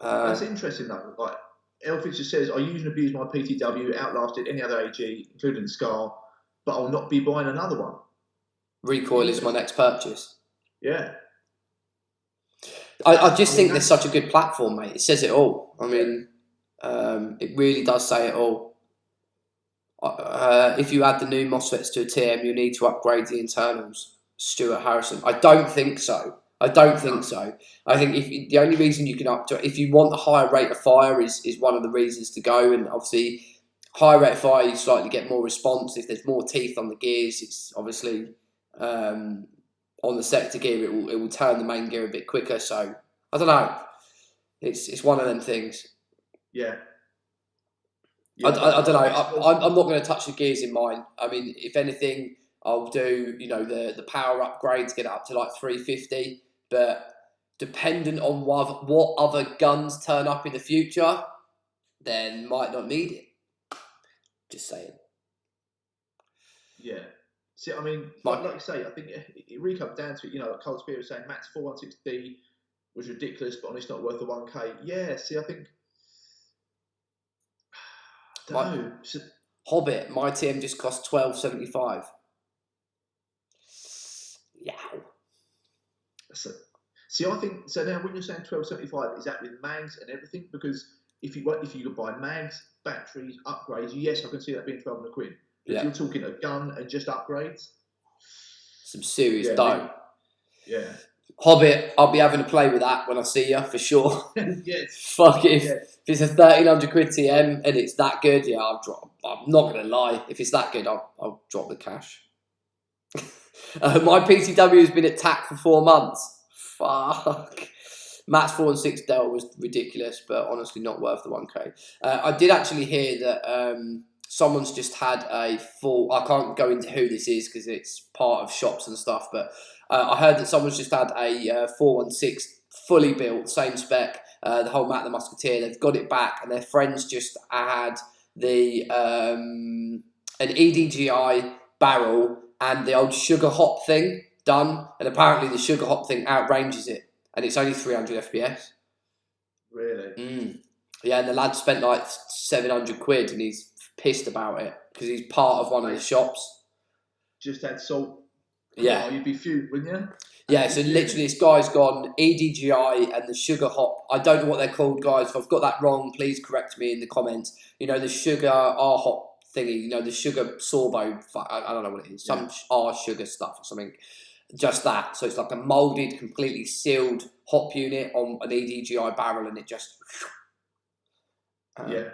that's interesting though. Like, Elfix just says, I use and abuse my PTW, outlasted any other AG, including the Scar, but I'll not be buying another one. Recoil is my next purchase. Yeah. I just think there's such a good platform, mate. It says it all. I mean, it really does say it all. If you add the new MOSFETs to a TM, you need to upgrade the internals. Stuart Harrison. I don't think so. I think the only reason you can if you want a higher rate of fire is one of the reasons to go, and obviously higher rate of fire you slightly get more response. If there's more teeth on the gears, it's obviously on the sector gear it will turn the main gear a bit quicker. So I don't know. It's one of them things. Yeah. I don't know. I'm not going to touch the gears in mine. I mean, if anything, I'll do the power upgrade to get it up to like 350. But dependent on what other guns turn up in the future, then might not need it. Just saying. Yeah. See, I mean, like you say, I think it really comes down to like Cold Spear was saying, Max 416D was ridiculous, but honestly not worth the 1K. Yeah. See, I think. Hobbit, my TM just cost $12.75. Yeah. See, I think so. Now, when you're saying $12.75, is that with mags and everything? Because if you could buy mags, batteries, upgrades, yes, I can see that being £1,200. If you're talking a gun and just upgrades, some serious dough. Yeah. Hobbit, I'll be having a play with that when I see you for sure. Yes. Fuck it. If it's a £1,300 TM and it's that good, yeah, I'll drop. I'm not gonna lie. If it's that good, I'll drop the cash. My PCW has been at TAC for 4 months. Fuck. Matt's 416 Dell was ridiculous, but honestly not worth the 1K. I did actually hear that someone's just had a full. I can't go into who this is because it's part of shops and stuff, but I heard that someone's just had a 416 fully built, same spec, the whole Matt the Musketeer. They've got it back, and their friends just had the an EDGI barrel and the old sugar hop thing done, and apparently the sugar hop thing outranges it, and it's only 300 FPS. Really? Yeah, and the lad spent like £700 and he's pissed about it because he's part of one of the shops. Just had salt. Yeah. Oh, you'd be fuming, wouldn't you? Yeah, so literally this guy's gone EDGI and the sugar hop. I don't know what they're called, guys. If I've got that wrong, please correct me in the comments. The sugar R hop thingy, the sugar sorbo. I don't know what it is. Some R sugar stuff or something. Just that. So it's like a moulded, completely sealed hop unit on an EDGI barrel, and it just does it.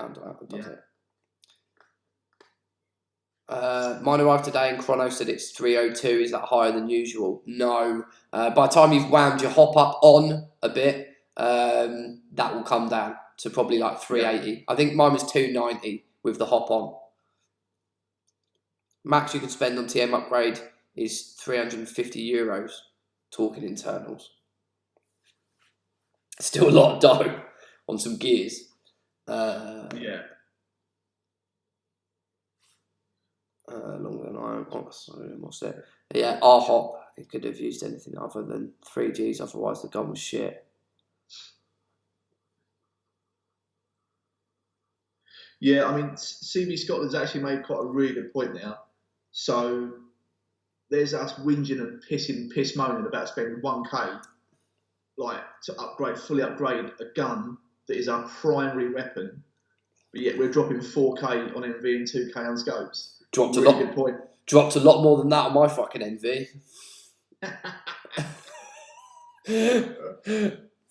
Mine arrived today and Chrono said it's 302. Is that higher than usual? No. By the time you've wound your hop up on a bit, that will come down to probably like 380. Yeah. I think mine was 290 with the hop on. Max you can spend on TM upgrade is €350. Talking internals. Still a lot of dough on some gears. Yeah. Longer than I what's it? Yeah, R hop. It could have used anything other than 3Gs, otherwise the gun was shit. Yeah, I mean, CB Scotland's actually made quite a really good point now. So there's us whinging and piss moaning about spending 1K, like to fully upgrade a gun that is our primary weapon, but yet we're dropping 4K on MV and 2K on scopes. Dropped a lot more than that on my fucking NV.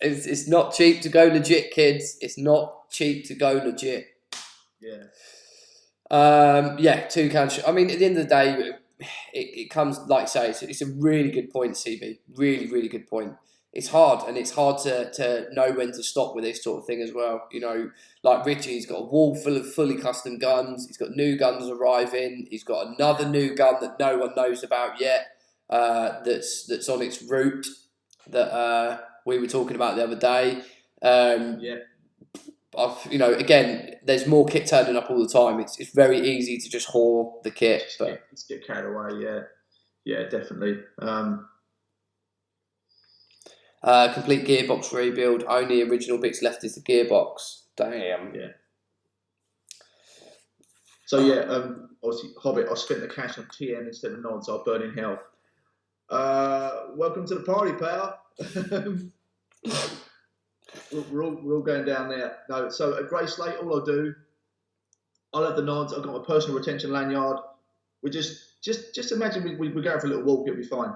It's not cheap to go legit, kids. It's not cheap to go legit. Yeah. 2K. I mean, at the end of the day, it comes, like I say, it's a really good point, CB. Really, really good point. It's hard, and it's hard to know when to stop with this sort of thing as well. Like Richie's got a wall full of fully custom guns. He's got new guns arriving. He's got another new gun that no one knows about yet. That's on its route that we were talking about the other day. Again, there's more kit turning up all the time. It's very easy to just haul the kit. Let's get carried away. Yeah, definitely. Complete gearbox rebuild. Only original bits left is the gearbox. Damn. Yeah. So obviously Hobbit. I spent the cash on TM instead of nods. I'll burn in hell. Welcome to the party, pal. we're all going down there. No, so at Grey Slate, all I'll have the nods. I've got my personal retention lanyard. We just imagine we're going for a little walk. It'll be fine.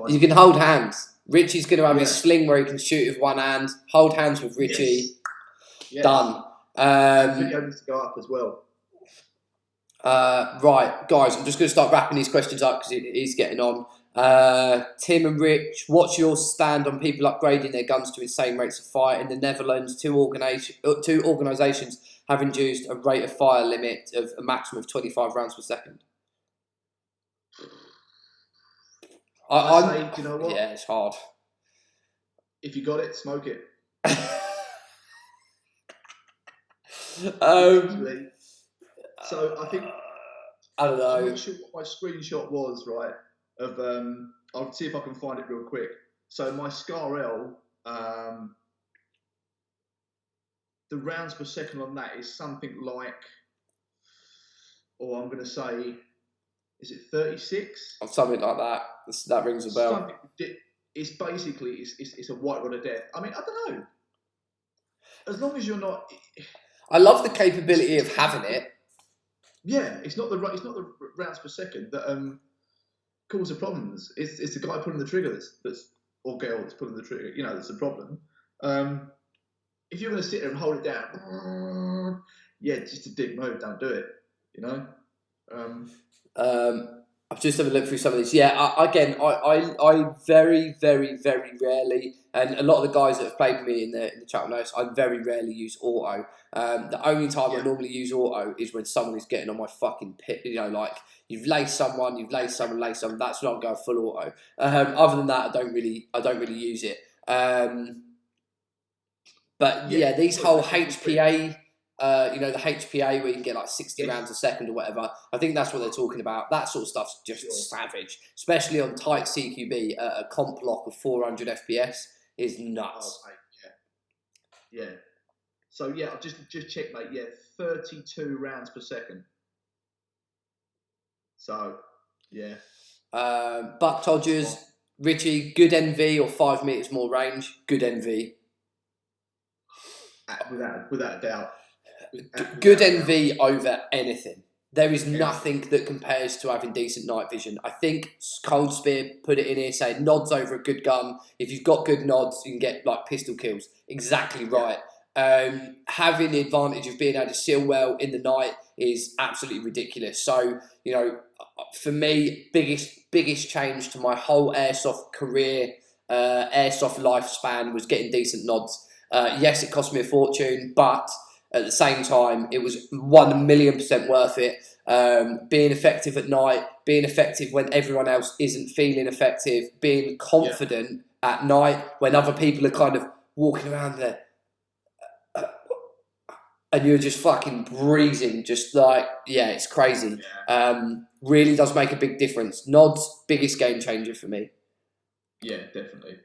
You can hold hands. Richie's going to have his sling where he can shoot with one hand. Hold hands with Richie. Yes. Done. Video needs to go up as well. Right, guys, I'm just going to start wrapping these questions up because it is getting on. Tim and Rich, what's your stand on people upgrading their guns to insane rates of fire? In the Netherlands, two organisations have induced a rate of fire limit of a maximum of 25 rounds per second. I say, do you know what? Yeah, it's hard. If you got it, smoke it. So I think I don't know. I'm not sure what my screenshot was, right? Of I'll see if I can find it real quick. So my SCAR-L, the rounds per second on that is something like, I'm going to say, is it 36? Something like that. That rings a bell. It's basically it's a white rod of death. I mean, I don't know. As long as you're not. I love the capability of having it. Yeah, it's not the rounds per second that cause the problems. It's the guy pulling the trigger that's or girl that's pulling the trigger. You know, that's the problem. If you're going to sit there and hold it down, yeah, just a dick move. Don't do it. You know. I've just had a look through some of these. Yeah, I very, very, very rarely, and a lot of the guys that have played with me in the chat knows, I very rarely use auto. The only time I normally use auto is when someone is getting on my fucking pit. You know, like you've laced someone. That's when I'll go full auto. Other than that, I don't really use it. But yeah, these whole HPA. The HPA where you can get like 60 rounds a second or whatever. I think that's what they're talking about. That sort of stuff's just savage, especially on tight CQB. A comp lock of 400 FPS is nuts. Oh, yeah. So yeah, I've just checked, mate. Yeah, 32 rounds per second. So yeah. Buck Todgers, Richie, good NV or 5 meters more range? Good NV. Without a doubt. Good NV over anything. There is nothing that compares to having decent night vision. I think Cold Spear put it in here saying nods over a good gun. If you've got good nods, you can get like pistol kills. Exactly right. Having the advantage of being able to seal well in the night is absolutely ridiculous. So, you know, for me, biggest change to my whole airsoft career, airsoft lifespan was getting decent nods. Yes, it cost me a fortune, but at the same time, it was 1,000,000% worth it. Being effective at night, being effective when everyone else isn't feeling effective, being confident at night when other people are kind of walking around there. And you're just fucking breezing, just like, it's crazy. Really does make a big difference. Nods, biggest game changer for me. Yeah, definitely.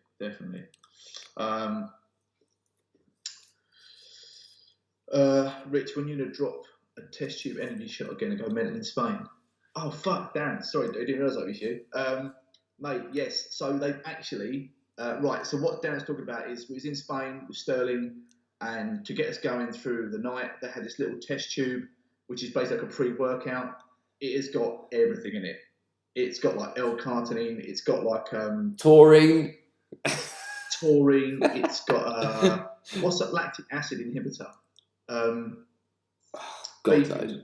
Rich, when you're going to drop a test tube energy shot again and go mental in Spain. Oh, fuck, Dan. Sorry, I didn't realise that was you. Mate, yes. So they've actually... right, so what Dan's talking about is we was in Spain with Sterling, and to get us going through the night, they had this little test tube, which is basically like a pre-workout. It has got everything in it. It's got like L-carnitine. It's got like... taurine. It's got... what's that lactic acid inhibitor?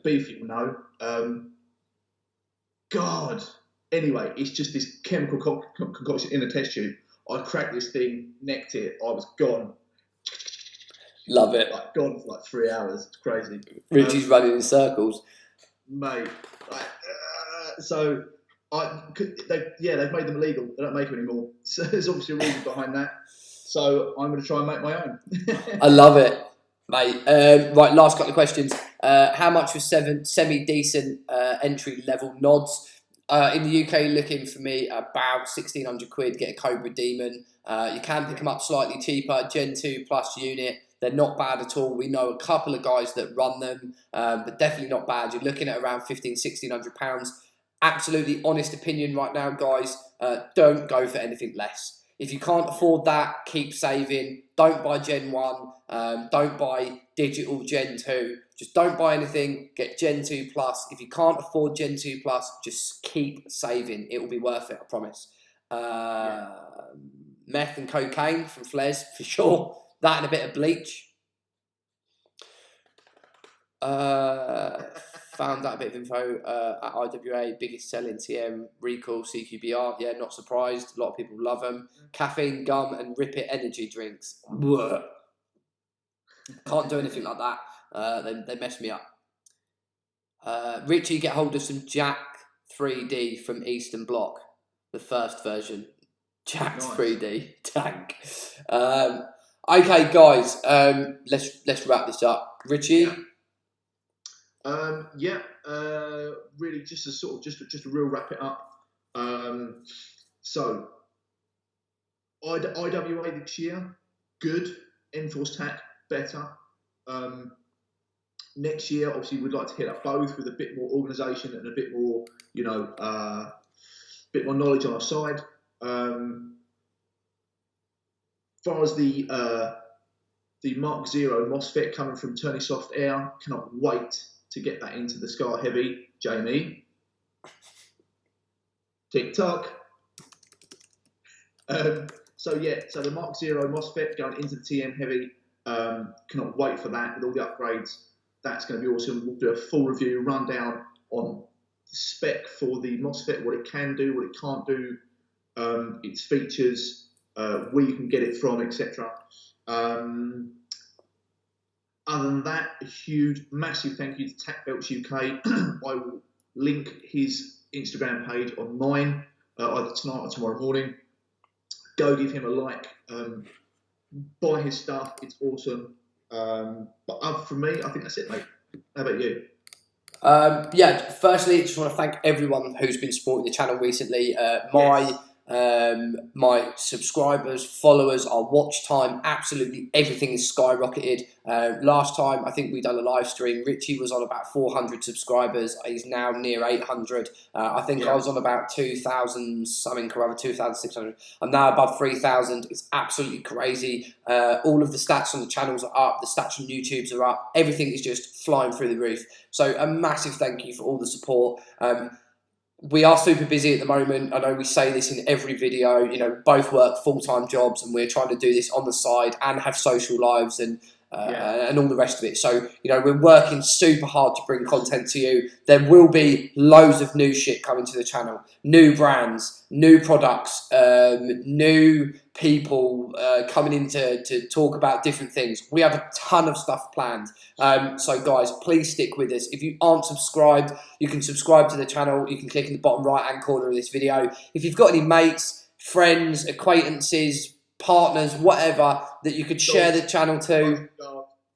Beef, you know. God. Anyway, it's just this chemical concoction in a test tube. I cracked this thing, necked it. I was gone. Love it. Like gone for like 3 hours. It's crazy. Richie's running in circles, mate. So they've made them illegal. They don't make them anymore. So there's obviously a reason behind that. So I'm going to try and make my own. I love it, mate. Right, last couple of questions. How much for semi-decent entry-level nods? In the UK, looking for me about £1,600. Get a Cobra Demon. You can pick them up slightly cheaper. Gen 2 plus unit. They're not bad at all. We know a couple of guys that run them, but definitely not bad. You're looking at around £1,500–1,600. Absolutely honest opinion right now, guys. Don't go for anything less. If you can't afford that, keep saving. Don't buy Gen 1. Don't buy digital Gen 2. Just don't buy anything. Get Gen 2 Plus. If you can't afford Gen 2 Plus, just keep saving. It will be worth it, I promise. Meth and cocaine from Flares, for sure. That and a bit of bleach. found out a bit of info at IWA, biggest selling TM recall CQBR. Yeah, not surprised. A lot of people love them. Caffeine, gum, and Rip It energy drinks. Blech. Can't do anything like that. They mess me up. Richie, get hold of some Jack 3D from Eastern Bloc, the first version. Jack's nice. 3D tank. Okay, guys, let's wrap this up. Richie. Really, just to real wrap it up. So IWA this year, good. Enforce Tac, better. Next year, obviously, we'd like to hit up both with a bit more organisation and a bit more, bit more knowledge on our side. As far as the Mark Zero MOSFET coming from Turnisoft Air, cannot wait to get that into the Scar Heavy. Jamie, TikTok. So the Mark Zero MOSFET going into the TM Heavy. Cannot wait for that with all the upgrades. That's going to be awesome. We'll do a full review, rundown on the spec for the MOSFET, what it can do, what it can't do, its features, where you can get it from, etc. Other than that, a huge, massive thank you to Tac Belts UK. I will link his Instagram page on mine either tonight or tomorrow morning. Go give him a like. Buy his stuff. It's awesome. But from me, I think that's it, mate. How about you? Firstly, just want to thank everyone who's been supporting the channel recently. My subscribers, followers, our watch time, absolutely everything is skyrocketed. Last time, I think we done a live stream. Richie was on about 400 subscribers. He's now near 800. I think I was on about 2,000 something, or other 2,600. I'm now above 3,000. It's absolutely crazy. All of the stats on the channels are up. The stats on YouTube's are up. Everything is just flying through the roof. So a massive thank you for all the support. We are super busy at the moment. I know we say this in every video, both work full-time jobs and we're trying to do this on the side and have social lives and all the rest of it. So, we're working super hard to bring content to you. There will be loads of new shit coming to the channel. New brands, new products, new people coming in to talk about different things. We have a ton of stuff planned. So guys, please stick with us. If you aren't subscribed, you can subscribe to the channel. You can click in the bottom right-hand corner of this video. If you've got any mates, friends, acquaintances, partners, whatever, that you could share the channel to.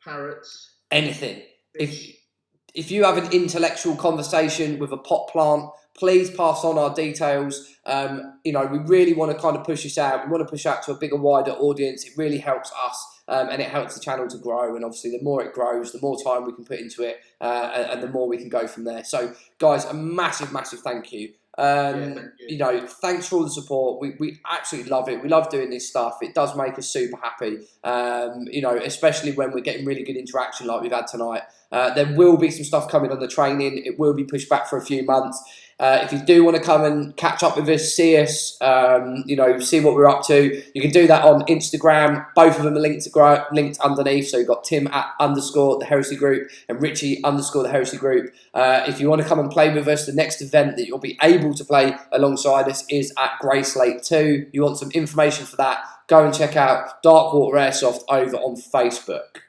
Parrots. Anything. If you have an intellectual conversation with a pot plant, please pass on our details. We really want to kind of push this out. We want to push out to a bigger, wider audience. It really helps us. And it helps the channel to grow, and obviously the more it grows, the more time we can put into it, and the more we can go from there. So guys, a massive thank you. Thank you. Thanks for all the support. We absolutely love it. We love doing this stuff. It does make us super happy. Especially when we're getting really good interaction like we've had tonight. There will be some stuff coming on the training. It will be pushed back for a few months. If you do want to come and catch up with us, see us, see what we're up to, you can do that on Instagram. Both of them are linked underneath. So you've got Tim @_ the Heresy Group and Richie _ the Heresy Group. If you want to come and play with us, the next event that you'll be able to play alongside us is at Grey Slate 2. You want some information for that, go and check out Darkwater Airsoft over on Facebook.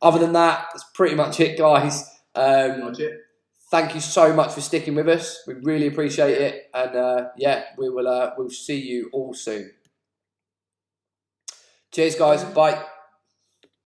Other than that, that's pretty much it, guys. Thank you so much for sticking with us. We really appreciate it. And we'll see you all soon. Cheers, guys. Bye.